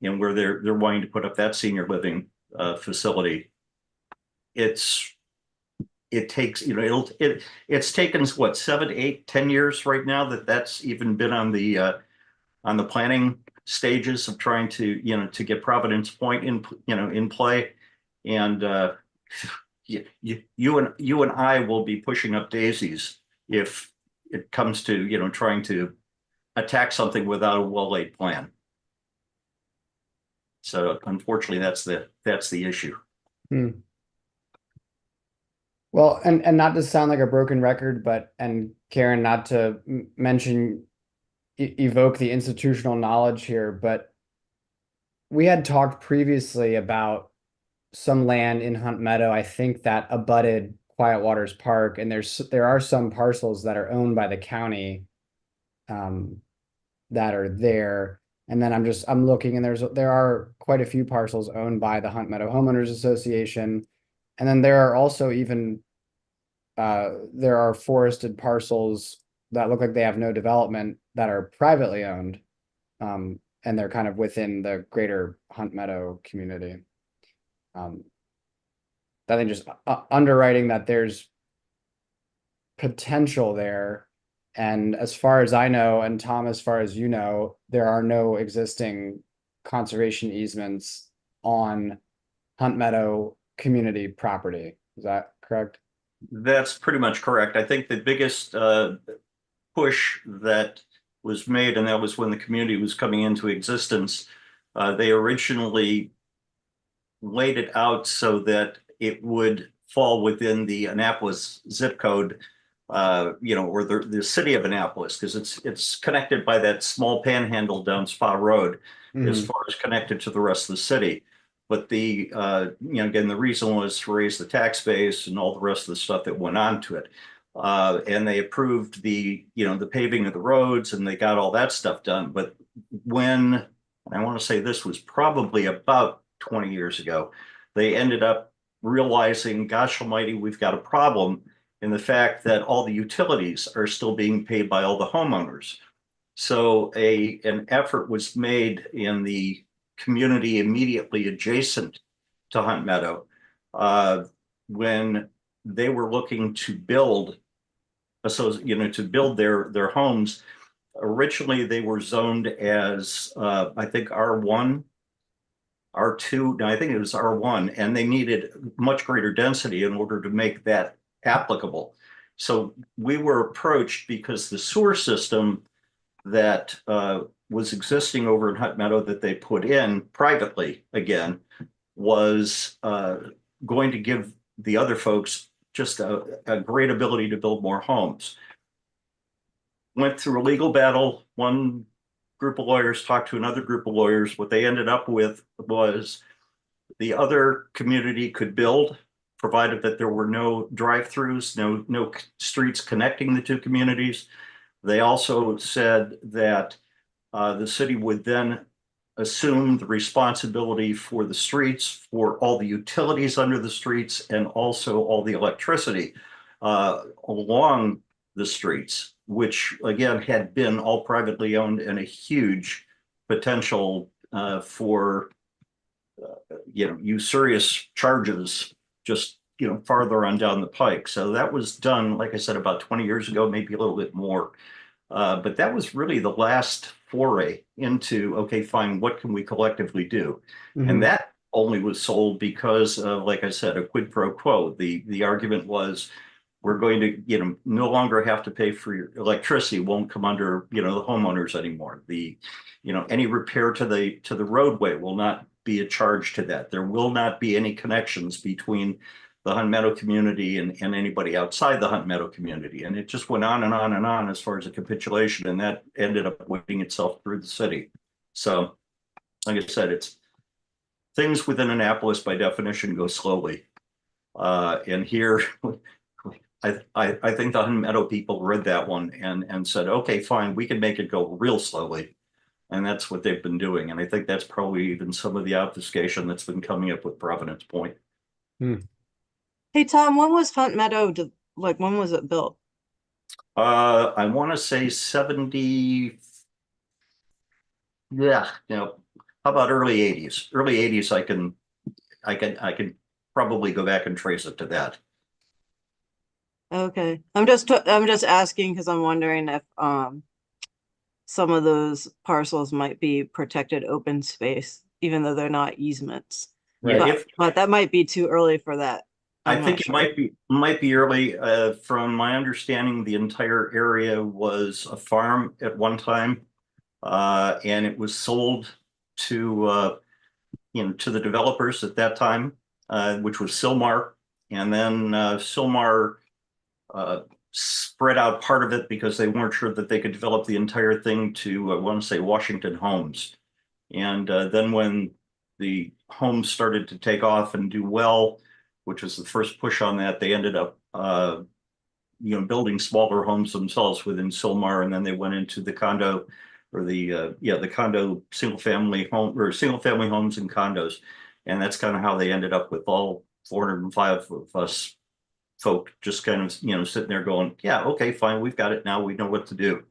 where they're wanting to put up that senior living facility. It takes, you know, it's taken what, 7, 8, 10 years right now that's even been on the planning stages of trying to, you know, to get Providence Point in, you know, in play. And you and I will be pushing up daisies if it comes to, you know, trying to attack something without a well-laid plan. So unfortunately, that's the issue. Well, and not to sound like a broken record, but, and Karen, not to mention, evoke the institutional knowledge here, but we had talked previously about some land in Hunt Meadow, I think, that abutted Quiet Waters Park, and there are some parcels that are owned by the county that are there. And then I'm looking, and there are quite a few parcels owned by the Hunt Meadow Homeowners Association. And then there are also even there are forested parcels that look like they have no development that are privately owned. And they're kind of within the greater Hunt Meadow community. I think just underwriting that there's potential there. And as far as I know, and Tom, as far as you know, there are no existing conservation easements on Hunt Meadow community property. Is that correct? That's pretty much correct. I think the biggest push that was made, and that was when the community was coming into existence, they originally laid it out so that it would fall within the Annapolis zip code, or the city of Annapolis, because it's connected by that small panhandle down Spa Road, as far as connected to the rest of the city. But again, the reason was to raise the tax base and all the rest of the stuff that went on to it. And they approved the paving of the roads, and they got all that stuff done. But when, I want to say this was probably about 20 years ago, they ended up realizing, gosh almighty, we've got a problem in the fact that all the utilities are still being paid by all the homeowners. So an effort was made in the community immediately adjacent to Hunt Meadow, when they were looking to build, to build their homes. Originally, they were zoned as I think R1, R2. No, I think it was R1, and they needed much greater density in order to make that applicable. So we were approached because the sewer system that was existing over in Hunt Meadow that they put in privately again was going to give the other folks just a great ability to build more homes. Went through a legal battle. One group of lawyers talked to another group of lawyers. What they ended up with was the other community could build, provided that there were no drive-throughs, no streets connecting the two communities. They also said that the city would then assume the responsibility for the streets, for all the utilities under the streets, and also all the electricity along the streets, which again had been all privately owned, and a huge potential for usurious charges just farther on down the pike. So that was done, like I said, about 20 years ago, maybe a little bit more. But that was really the last foray into, okay, fine, what can we collectively do? And that only was sold because of, like I said, a quid pro quo. The argument was, we're going to, no longer have to pay for your electricity, won't come under, the homeowners anymore. Any repair to the roadway will not be a charge to that. There will not be any connections between the Hunt Meadow community and anybody outside the Hunt Meadow community. And it just went on and on and on as far as a capitulation, and that ended up working itself through the city. So, like I said, it's things within Annapolis by definition go slowly. And here, I think the Hunt Meadow people read that one and said, okay, fine, we can make it go real slowly. And that's what they've been doing. And I think that's probably even some of the obfuscation that's been coming up with Providence Point. Hey, Tom, when was Hunt Meadow, when was it built? I want to say 70. Yeah, how about early 80s? Early 80s, I can probably go back and trace it to that. Okay, I'm just asking because I'm wondering if some of those parcels might be protected open space, even though they're not easements. Right. But that might be too early for that. I think it might be early. From my understanding, the entire area was a farm at one time, and it was sold to to the developers at that time, which was Silmar, and then Silmar spread out part of it because they weren't sure that they could develop the entire thing to, I want to say, Washington Homes. And then when the homes started to take off and do well, which was the first push on that, they ended up building smaller homes themselves within Silmar, and then they went into the condo, or the condo single family homes and condos. And that's kind of how they ended up with all 405 of us folk just kind of, sitting there going, yeah, okay, fine, we've got it now. We know what to do.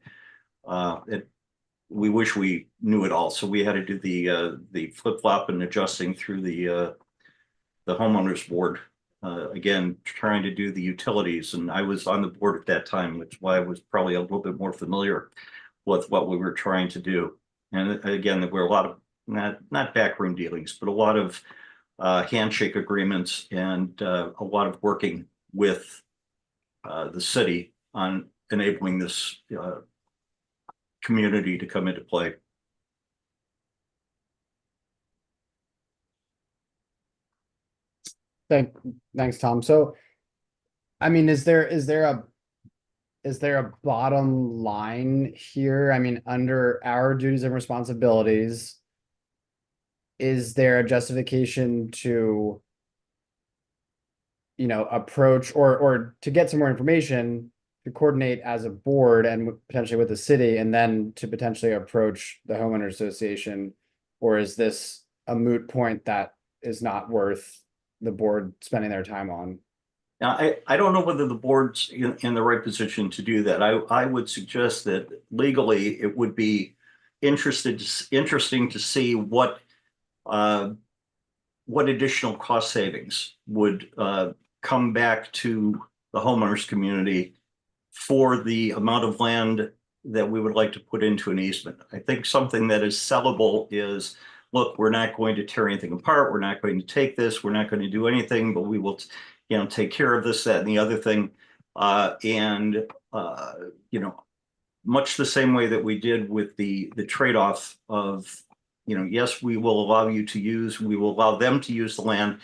We wish we knew it all. So we had to do the flip-flop and adjusting through the homeowners board. Again, trying to do the utilities, and I was on the board at that time, which is why I was probably a little bit more familiar with what we were trying to do. And again, there were a lot of not backroom dealings, but a lot of handshake agreements and a lot of working with the city on enabling this community to come into play. Thanks, Tom. So, I mean, is there a bottom line here? I mean, under our duties and responsibilities, is there a justification to, approach or to get some more information to coordinate as a board and potentially with the city, and then to potentially approach the homeowner association? Or is this a moot point that is not worth the board spending their time on? Now, I don't know whether the board's in the right position to do that. I would suggest that legally it would be interesting to see what additional cost savings would come back to the homeowners community for the amount of land that we would like to put into an easement. I think something that is sellable is, look, we're not going to tear anything apart. We're not going to take this. We're not going to do anything, but we will, take care of this, that, and the other thing. Much the same way that we did with the trade-off of, yes, we will allow them to use the land,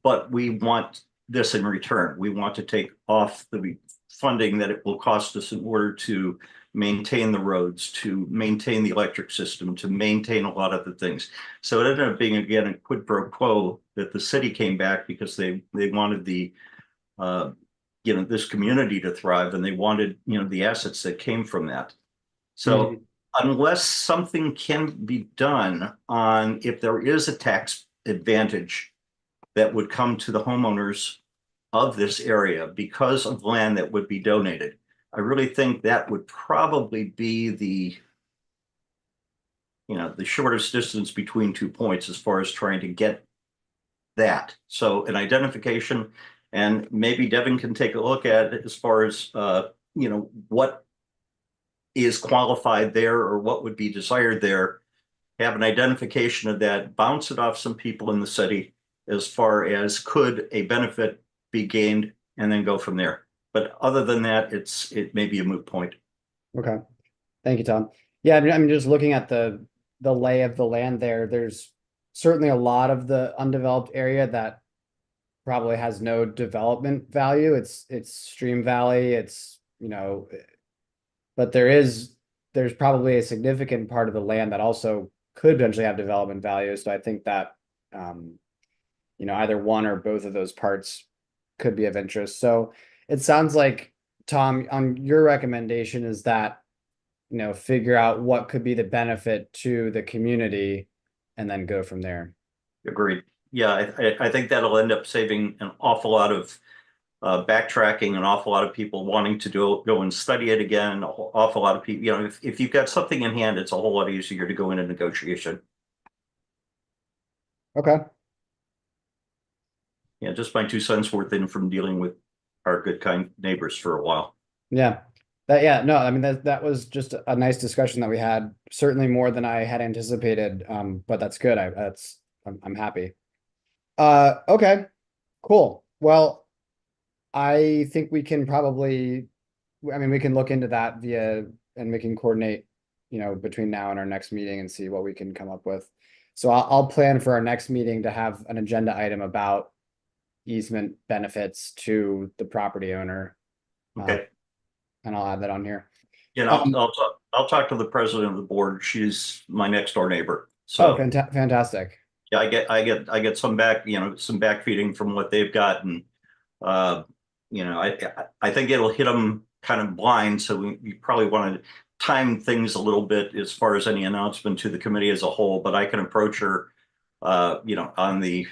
but we want this in return. We want to take off the funding that it will cost us in order to maintain the roads, to maintain the electric system, to maintain a lot of the things. So it ended up being, again, a quid pro quo that the city came back because they wanted the this community to thrive, and they wanted the assets that came from that. So unless something can be done on, if there is a tax advantage that would come to the homeowners of this area because of land that would be donated, I really think that would probably be the shortest distance between 2 points as far as trying to get that. So an identification, and maybe Devin can take a look at it as far as what is qualified there or what would be desired there. Have an identification of that, bounce it off some people in the city as far as could a benefit be gained, and then go from there. But other than that, it may be a moot point. Okay. Thank you, Tom. Yeah, I'm just looking at the lay of the land there. There's certainly a lot of the undeveloped area that probably has no development value. It's Stream Valley. It's, but there's probably a significant part of the land that also could potentially have development value. So I think that, either one or both of those parts could be of interest. So it sounds like, Tom, on your recommendation is that, figure out what could be the benefit to the community and then go from there. Agreed. Yeah, I think that'll end up saving an awful lot of backtracking, an awful lot of people wanting to go and study it again, an awful lot of people, if you've got something in hand, it's a whole lot easier to go into negotiation. Okay. Yeah, just my 2 cents worth in from dealing with our good, kind neighbors for a while. Yeah. No, I mean, that was just a nice discussion that we had, certainly more than I had anticipated. But that's good. I'm happy. Okay, cool. Well, I think we can probably, we can look into that and we can coordinate, between now and our next meeting and see what we can come up with. So I'll plan for our next meeting to have an agenda item about easement benefits to the property owner. Okay. And I'll add that on here. I'll talk to the president of the board. She's my next door neighbor. So fantastic. Yeah, I get some back feeding from what they've got, and I think it'll hit them kind of blind. So we probably want to time things a little bit as far as any announcement to the committee as a whole. But I can approach her, on the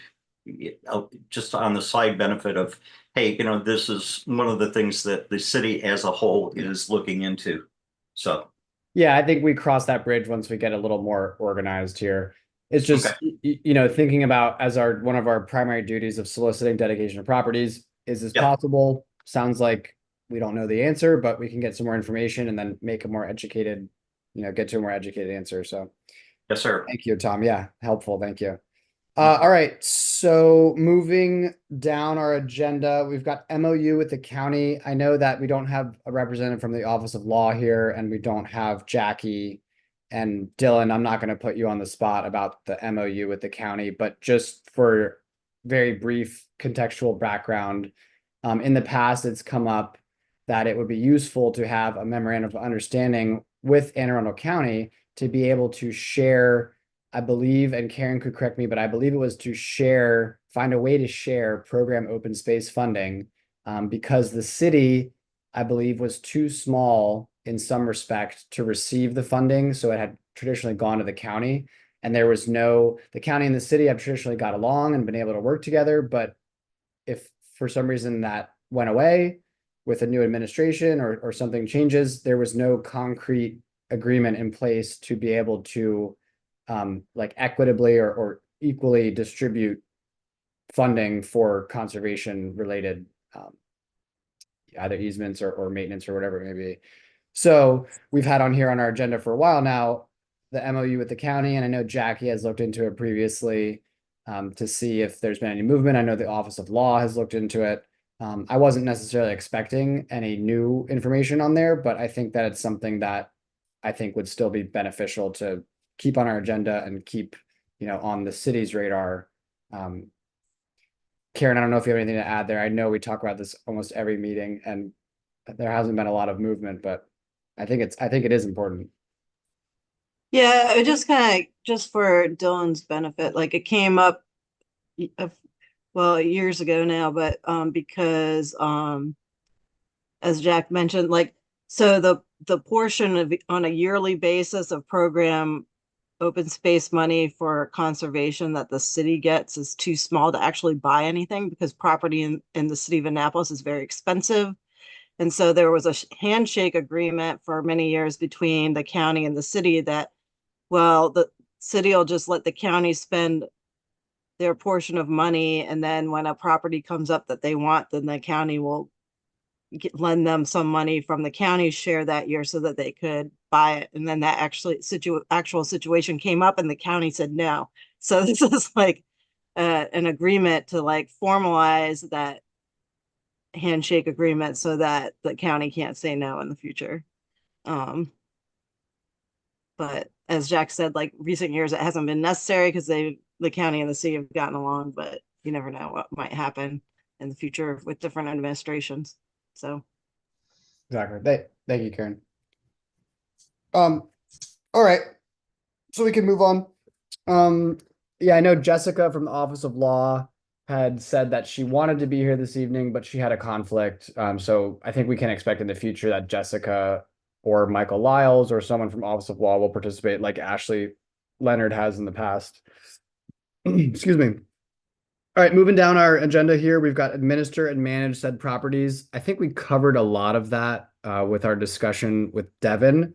just on the side benefit of, hey, this is one of the things that the city as a whole is looking into. So, Yeah, I think we cross that bridge once we get a little more organized here. It's okay, just, thinking about as one of our primary duties of soliciting dedication of properties, is this Yeah. possible? Sounds like we don't know the answer, but we can get some more information and then make a more educated, get to a more educated answer. So yes, sir. thank you, Tom. Yeah, helpful. Thank you. All right, so moving down our agenda, we've got MOU with the county. I know that we don't have a representative from the Office of Law here, and we don't have Jackie and Dylan. I'm not going to put you on the spot about the MOU with the county, but just for very brief contextual background, in the past, it's come up that it would be useful to have a memorandum of understanding with Anne Arundel County to be able to share, I believe, and Karen could correct me, but I believe it was to find a way to share program open space funding, because the city, I believe, was too small in some respect to receive the funding. So it had traditionally gone to the county, and the county and the city have traditionally got along and been able to work together. But if for some reason that went away with a new administration or something changes, there was no concrete agreement in place to be able to like equitably or equally distribute funding for conservation related either easements or maintenance or whatever it may be. So we've had on here on our agenda for a while now the MOU with the county, and I know Jackie has looked into it previously to see if there's been any movement. I know the Office of Law has looked into it. I wasn't necessarily expecting any new information on there, but I think that it's something that I think would still be beneficial to keep on our agenda and keep, on the city's radar. Karen, I don't know if you have anything to add there. I know we talk about this almost every meeting and there hasn't been a lot of movement, but I think it is important. Yeah, it just kind of, just for Dylan's benefit, like it came up, well, years ago now, but because as Jack mentioned, like, so the portion of on a yearly basis of program open space money for conservation that the city gets is too small to actually buy anything, because property in the city of Annapolis is very expensive. And so there was a handshake agreement for many years between the county and the city that, well, the city will just let the county spend their portion of money, and then when a property comes up that they want, then the county will lend them some money from the county share that year so that they could buy it. And then that actual situation came up and the county said no. So this is like an agreement to like formalize that handshake agreement so that the county can't say no in the future. But as Jack said, like recent years, it hasn't been necessary because the county and the city have gotten along, but you never know what might happen in the future with different administrations. So Exactly. Thank you, Karen. All right. So we can move on. Yeah, I know Jessica from the Office of Law had said that she wanted to be here this evening, but she had a conflict. So I think we can expect in the future that Jessica or Michael Lyles or someone from Office of Law will participate like Ashley Leonard has in the past. Excuse me. All right, moving down our agenda here, we've got administer and manage said properties. I think we covered a lot of that with our discussion with Devin.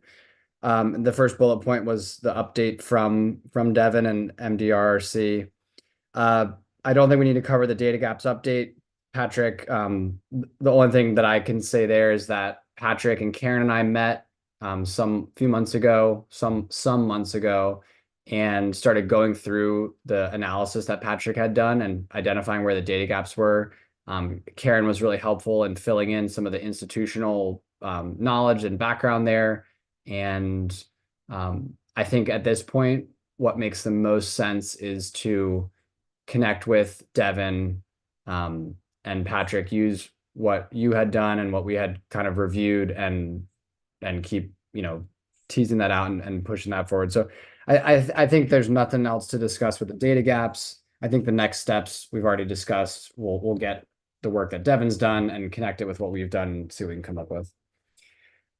The first bullet point was the update from Devin and MDRC. I don't think we need to cover the data gaps update. Patrick, the only thing that I can say there is that Patrick and Karen and I met some months ago, and started going through the analysis that Patrick had done and identifying where the data gaps were. Karen was really helpful in filling in some of the institutional knowledge and background there. And I think at this point, what makes the most sense is to connect with Devin and Patrick, use what you had done and what we had kind of reviewed and keep, teasing that out and pushing that forward. So I think there's nothing else to discuss with the data gaps. I think the next steps we've already discussed. We'll get the work that Devin's done and connect it with what we've done and see what we can come up with.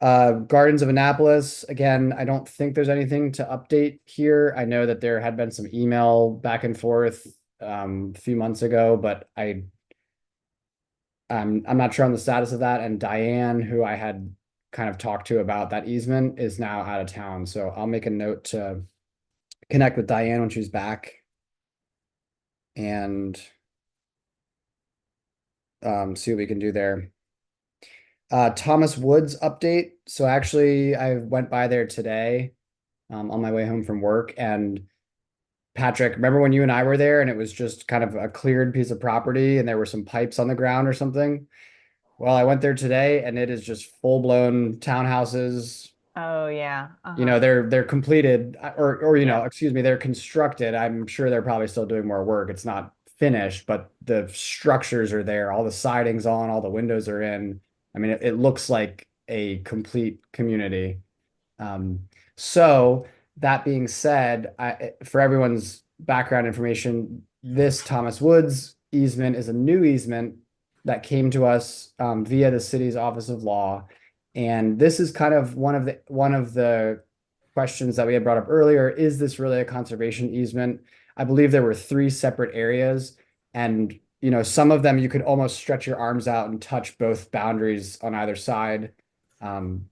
Gardens of Annapolis, again, I don't think there's anything to update here. I know that there had been some email back and forth a few months ago, but I'm not sure on the status of that. And Diane, who I had kind of talked to about that easement, is now out of town. So I'll make a note to connect with Diane when she's back. And see what we can do there. Thomas Woods update. So actually I went by there today on my way home from work, and Patrick, remember when you and I were there and it was just kind of a cleared piece of property and there were some pipes on the ground or something? Well, I went there today and it is just full-blown townhouses. Oh, yeah. You know, they're completed, or you know, Yeah. excuse me, they're constructed. I'm sure they're probably still doing more work. It's not finished, but the structures are there, all the siding's on, all the windows are in. I mean, it looks like a complete community. Um, so that being said, for everyone's background information, this Thomas Woods easement is a new easement that came to us via the city's Office of Law. And this is kind of one of the questions that we had brought up earlier. Is this really a conservation easement? I believe there were three separate areas, and you know, some of them you could almost stretch your arms out and touch both boundaries on either side. Um,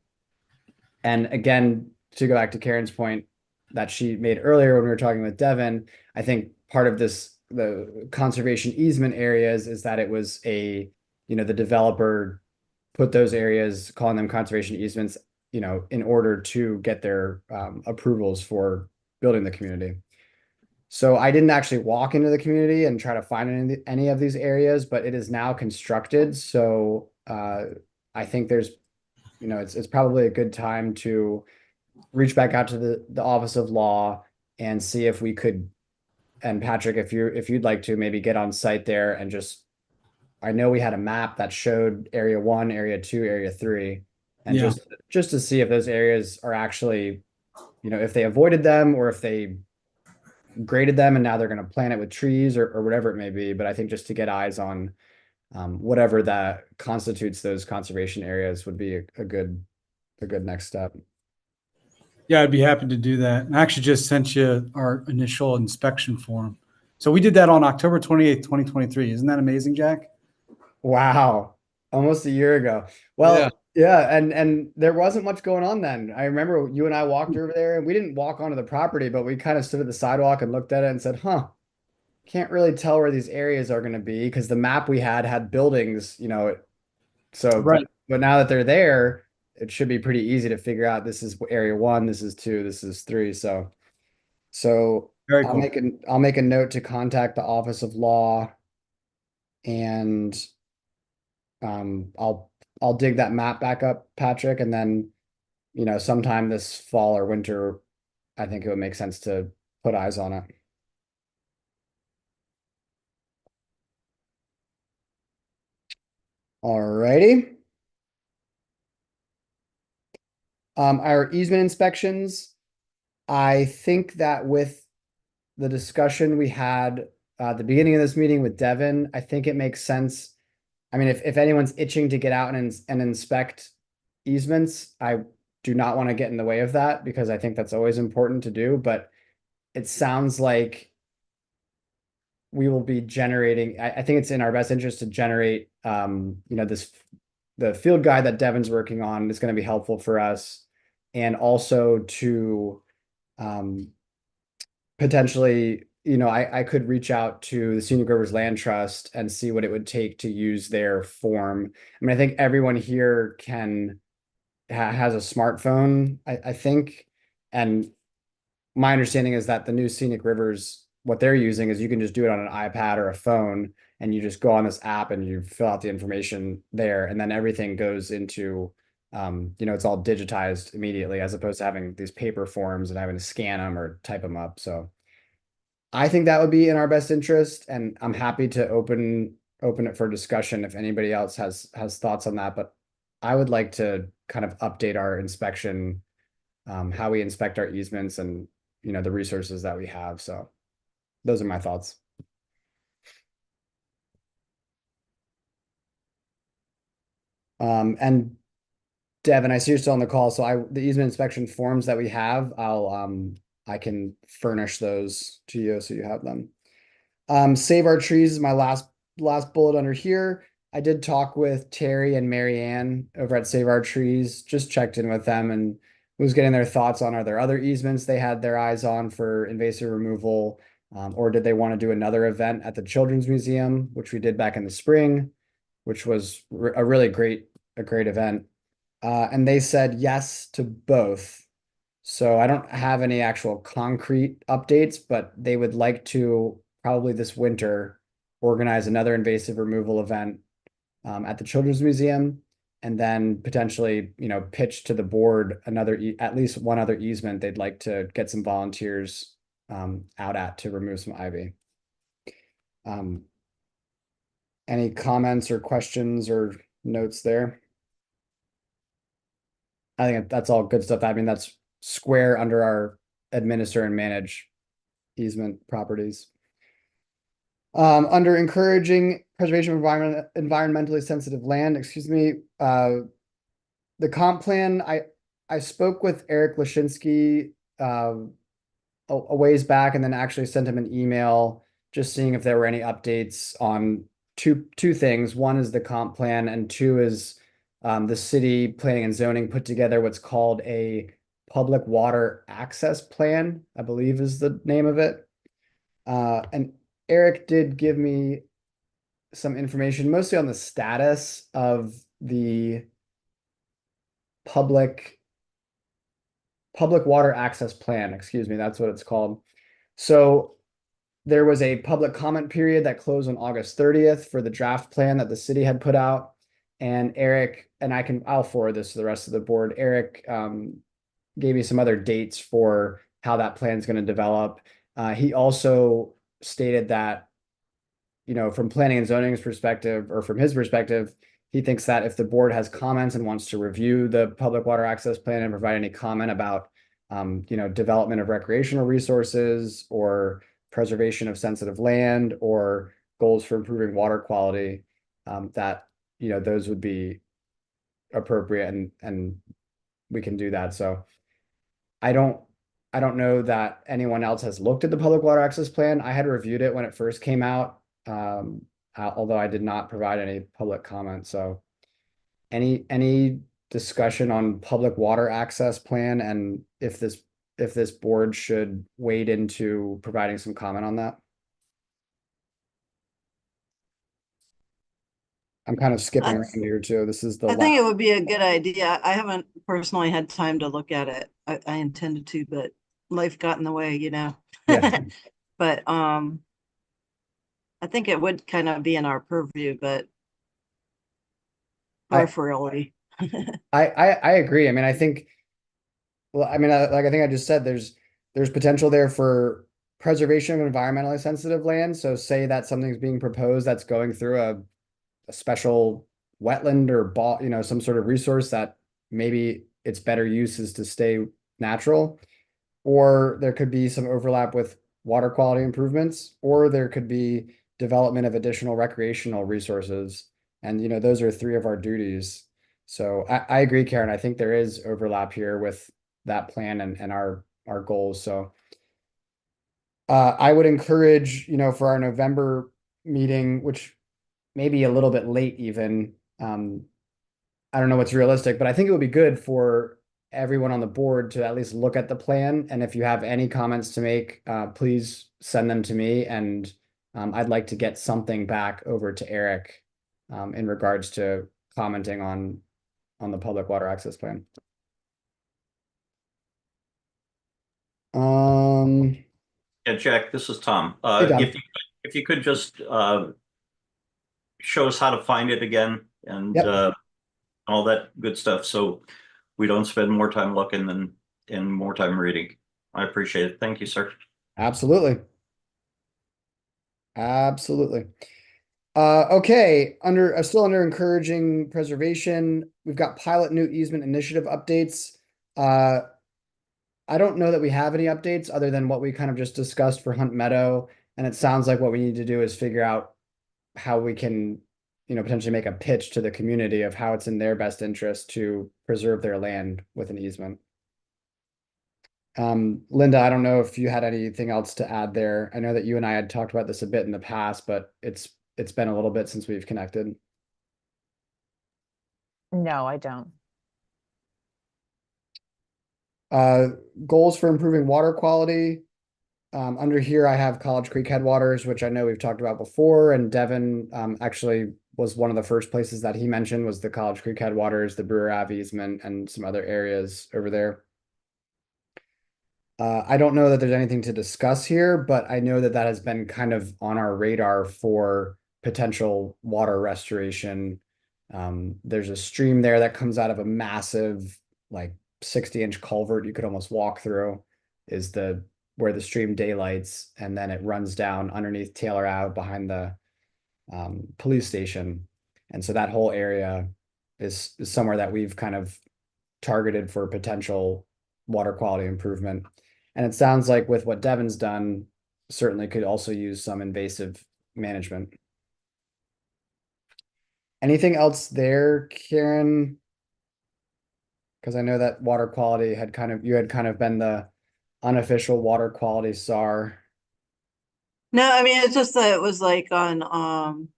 and again, to go back to Karen's point that she made earlier when we were talking with Devin, I think part of this, the conservation easement areas, is that it was a, you know, the developer put those areas, calling them conservation easements, you know, in order to get their approvals for building the community. So I didn't actually walk into the community and try to find any of these areas, but it is now constructed. So I think there's, you know, it's probably a good time to reach back out to the Office of Law and see if we could, and Patrick, if you'd like to maybe get on site there and just, I know we had a map that showed area 1, area 2, area 3, and Yeah. just to see if those areas are actually, you know, if they avoided them or if they graded them and now they're going to plant it with trees or whatever it may be. But I think just to get eyes on whatever that constitutes those conservation areas would be a good next step. Yeah, I'd be happy to do that. I actually just sent you our initial inspection form. So we did that on October 28th, 2023. Isn't that amazing, Jack? Wow, almost a year ago. Well, yeah, and there wasn't much going on then. I remember you and I walked over there, and we didn't walk onto the property, but we kind of stood at the sidewalk and looked at it and said, "Huh, can't really tell where these areas are going to be," because the map we had buildings, you know. So, Right. but now that they're there, it should be pretty easy to figure out this is area 1, this is 2, this is 3. So Very I'll cool. make a note to contact the Office of Law, and I'll dig that map back up, Patrick, and then, you know, sometime this fall or winter, I think it would make sense to put eyes on it. Alrighty. Our easement inspections, I think that with the discussion we had at the beginning of this meeting with Devin, I think it makes sense. I mean, if anyone's itching to get out and inspect easements, I do not want to get in the way of that because I think that's always important to do. But it sounds like we will be generating, I think it's in our best interest to generate, you know, the field guide that Devin's working on is going to be helpful for us. And also to potentially, you know, I could reach out to the Scenic Rivers Land Trust and see what it would take to use their form. I mean, I think everyone here has a smartphone, I think. And my understanding is that the new Scenic Rivers, what they're using is you can just do it on an iPad or a phone, and you just go on this app and you fill out the information there, and then everything goes into, you know, it's all digitized immediately as opposed to having these paper forms and having to scan them or type them up. So I think that would be in our best interest, and I'm happy to open it for discussion if anybody else has thoughts on that. But I would like to kind of update our inspection, how we inspect our easements and, you know, the resources that we have. So those are my thoughts. And Devin, I see you're still on the call. So the easement inspection forms that we have, I can furnish those to you so you have them. Save our trees is my last bullet under here. I did talk with Terry and Mary Ann over at Save Our Trees, just checked in with them and was getting their thoughts on, are there other easements they had their eyes on for invasive removal? Or did they want to do another event at the Children's Museum, which we did back in the spring, which was a really great event. And they said yes to both. So I don't have any actual concrete updates, but they would like to probably this winter organize another invasive removal event at the Children's Museum, and then potentially, pitch to the board another, at least one other easement they'd like to get some volunteers out at to remove some ivy. Any comments or questions or notes there? I think that's all good stuff. I mean, that's square under our administer and manage easement properties. Under encouraging preservation of environmentally sensitive land, excuse me, the comp plan, I spoke with Eric Lashinsky a ways back, and then actually sent him an email just seeing if there were any updates on two things. One is the comp plan, and two is the city planning and zoning put together what's called a public water access plan, I believe is the name of it. And Eric did give me some information, mostly on the status of the public water access plan, excuse me, that's what it's called. So there was a public comment period that closed on August 30th for the draft plan that the city had put out. And Eric, and I'll forward this to the rest of the board. Eric gave me some other dates for how that plan is going to develop. He also stated that, from planning and zoning's perspective, or from his perspective, he thinks that if the board has comments and wants to review the public water access plan and provide any comment about, development of recreational resources or preservation of sensitive land or goals for improving water quality, that, those would be appropriate, and we can do that. So I don't know that anyone else has looked at the public water access plan. I had reviewed it when it first came out, although I did not provide any public comment. So any discussion on public water access plan, and if this board should wade into providing some comment on that? I'm kind of skipping around here too. This is the I think it would be a good idea. I haven't personally had time to look at it. I intended to, but life got in the way, Yeah. But I think it would kind of be in our purview, but peripherally. I agree. I mean, I think, well, I mean, like I think I just said, there's potential there for preservation of environmentally sensitive land. So say that something's being proposed that's going through a special wetland or some sort of resource that maybe its better use is to stay natural, or there could be some overlap with water quality improvements, or there could be development of additional recreational resources. And, those are three of our duties. So I agree, Karen. I think there is overlap here with that plan and our goals. So I would encourage, for our November meeting, which may be a little bit late even, I don't know what's realistic, but I think it would be good for everyone on the board to at least look at the plan. And if you have any comments to make, please send them to me. And I'd like to get something back over to Eric in regards to commenting on the public water access plan. Yeah, Jack, this is Tom. Hey, Tom. If you could just show us how to find it again, and Yep. all that good stuff, so we don't spend more time looking and more time reading. I appreciate it. Thank you, sir. Absolutely. Absolutely. Okay, still under encouraging preservation, we've got pilot new easement initiative updates. I don't know that we have any updates other than what we kind of just discussed for Hunt Meadow, and it sounds like what we need to do is figure out how we can, potentially make a pitch to the community of how it's in their best interest to preserve their land with an easement. Linda, I don't know if you had anything else to add there. I know that you and I had talked about this a bit in the past, but it's been a little bit since we've connected. No, I don't. Uh, Goals for improving water quality. Under here, I have College Creek Headwaters, which I know we've talked about before, and Devin actually was one of the first places that he mentioned was the College Creek Headwaters, the Brewer Ave easement, and some other areas over there. I don't know that there's anything to discuss here, but I know that that has been kind of on our radar for potential water restoration. There's a stream there that comes out of a massive, like 60-inch culvert you could almost walk through, is the where the stream daylights, and then it runs down underneath Taylor Ave behind the police station. And so that whole area is somewhere that we've kind of targeted for potential water quality improvement. And it sounds like with what Devin's done, certainly could also use some invasive management. Anything else there, Karen? Because I know that water quality had you had kind of been the unofficial water quality czar. No, I mean, it's just that it was like on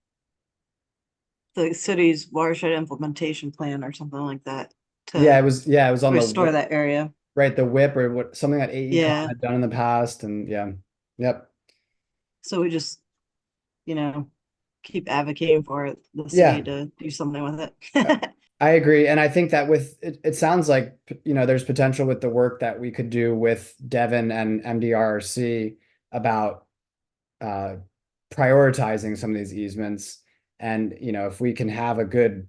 the city's watershed implementation plan or something like that Yeah, to it was on the restore that area. right, the whip or what something that AECom Yeah. had done in the past, and yeah, yep, So we just, keep advocating for the Yeah. city to do something with it. I agree, and I think that with it sounds like there's potential with the work that we could do with Devon and MDRC about prioritizing some of these easements, and if we can have a good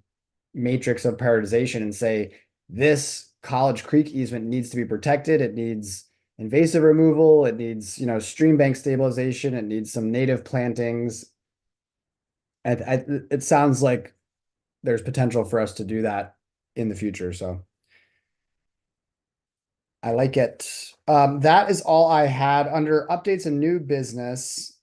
matrix of prioritization and say this College Creek easement needs to be protected, it needs invasive removal, it needs stream bank stabilization, it needs some native plantings. It sounds like there's potential for us to do that in the future. So I like it. That is all I had under updates and new business.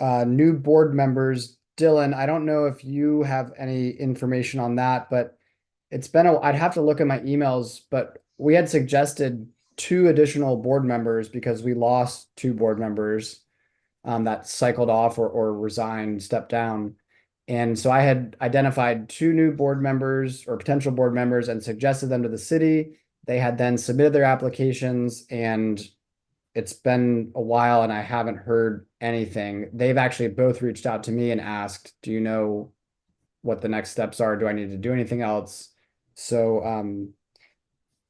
New board members. Dylan, I don't know if you have any information on that, but I'd have to look at my emails, but we had suggested 2 additional board members because we lost 2 board members that cycled off or resigned, stepped down. And so I had identified 2 new board members or potential board members and suggested them to the city. They had then submitted their applications, and it's been a while and I haven't heard anything. They've actually both reached out to me and asked, do you know what the next steps are? Do I need to do anything else? So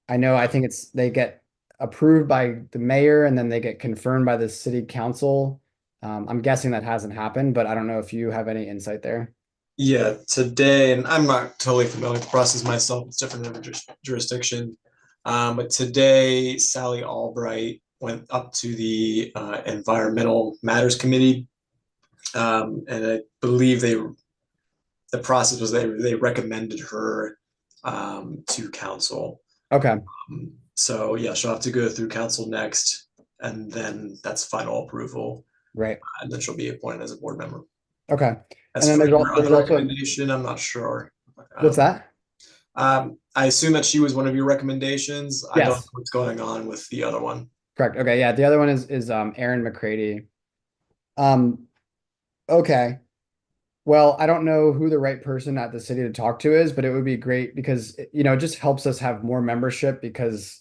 I think they get approved by the mayor and then they get confirmed by the city council. I'm guessing that hasn't happened, but I don't know if you have any insight there. Yeah, today, and I'm not totally familiar with the process myself, it's different in every jurisdiction. But today, Sally Albright went up to the Environmental Matters Committee. And I believe the process was they recommended her to council. Okay. So yeah, she'll have to go through council next, and then that's final approval. Right. And then she'll be appointed as a board member. Okay. As And then for there's your other also recommendation, I'm not sure. What's that? I assume that she was one of your recommendations. I don't know Yes. what's going on with the other one. Correct. Okay. Yeah. The other one is Aaron McCready. Okay. Well, I don't know who the right person at the city to talk to is, but it would be great because it just helps us have more membership because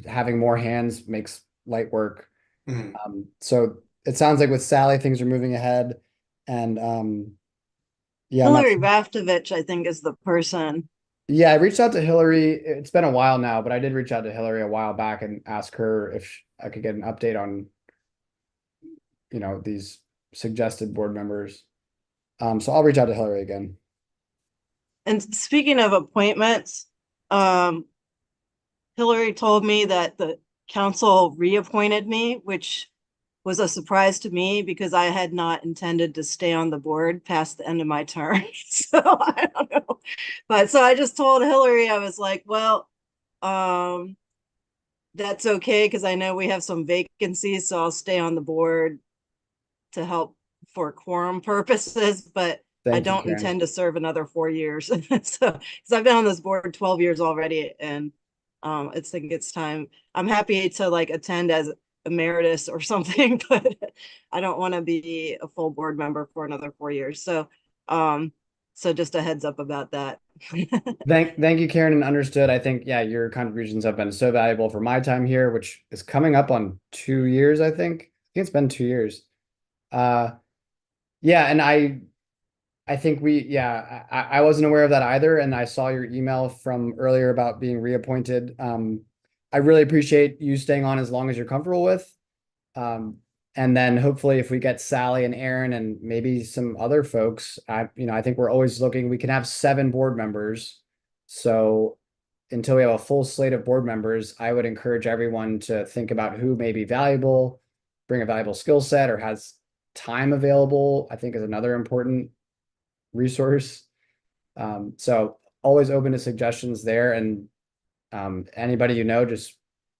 having more hands makes light work. Mhm. So it sounds like with Sally, things are moving ahead. And yeah, Hillary Raftovich, I think, is the person. I reached out to Hillary. It's been a while now, but I did reach out to Hillary a while back and ask her if I could get an update on, these suggested board members. So I'll reach out to Hillary again. And speaking of appointments, Hillary told me that the council reappointed me, which was a surprise to me because I had not intended to stay on the board past the end of my term. So I don't know. But so I just told Hillary, I was like, well, that's okay because I know we have some vacancies, so I'll stay on the board to help for quorum purposes, but I don't intend to serve another 4 years. So, because I've been on this board 12 years already, and I think it's time. I'm happy to attend as emeritus or something, but I don't want to be a full board member for another 4 years. So So just a heads up about that. Thank you, Karen, and understood. I think, yeah, your contributions have been so valuable for my time here, which is coming up on 2 years, I think. I think it's been 2 years. Yeah, and I think I wasn't aware of that either, and I saw your email from earlier about being reappointed. I really appreciate you staying on as long as you're comfortable with. And then hopefully if we get Sally and Aaron and maybe some other folks, I think we're always looking, we can have 7 board members. So until we have a full slate of board members, I would encourage everyone to think about who may be valuable, bring a valuable skill set, or has time available, I think is another important resource. So always open to suggestions there, and anybody just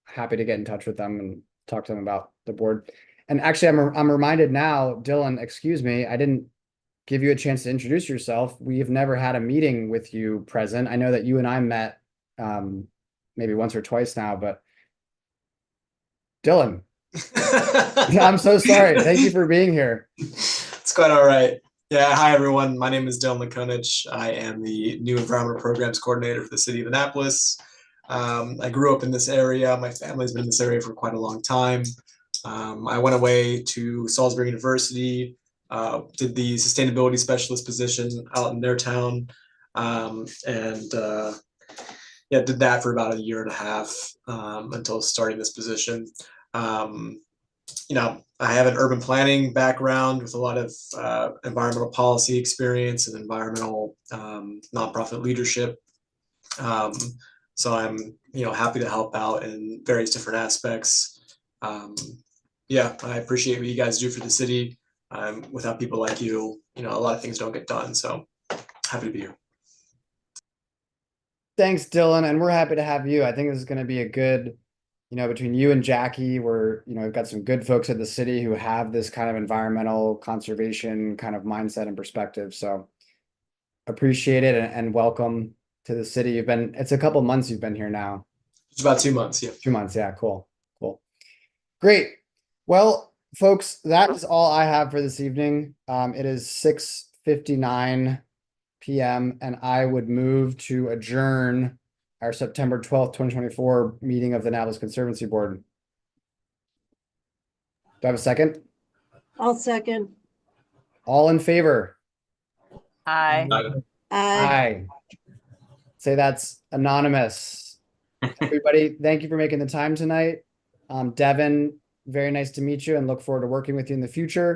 happy to get in touch with them and talk to them about the board. And actually, I'm reminded now, Dylan, excuse me, I didn't give you a chance to introduce yourself. We've never had a meeting with you present. I know that you and I met maybe once or twice now, but Dylan, I'm so sorry. Thank you for being here. It's quite all right. Yeah, hi everyone. My name is Dylan Lakonich. I am the new environmental programs coordinator for the city of Annapolis. I grew up in this area. My family's been in this area for quite a long time. I went away to Salisbury University, did the sustainability specialist position out in their town, and did that for about a year and a half until starting this position. I have an urban planning background with a lot of environmental policy experience and environmental nonprofit leadership. So I'm, happy to help out in various different aspects. I appreciate what you guys do for the city. Without people like you, a lot of things don't get done. So happy to be here. Thanks, Dylan, and we're happy to have you. I think this is going to be a good, between you and Jackie, we've got some good folks at the city who have this kind of environmental conservation kind of mindset and perspective. So appreciate it and welcome to the city. It's a couple months you've been here now. It's about 2 months. Yeah. 2 months. Yeah. Cool. Great. Well, folks, that is all I have for this evening. It is 6:59 p.m. and I would move to adjourn our September 12th, 2024 meeting of the Annapolis Conservancy Board. Do I have a second? I'll second. All in favor? Aye. Aye. Say that's anonymous. Everybody, thank you for making the time tonight. Devin, very nice to meet you and look forward to working with you in the future.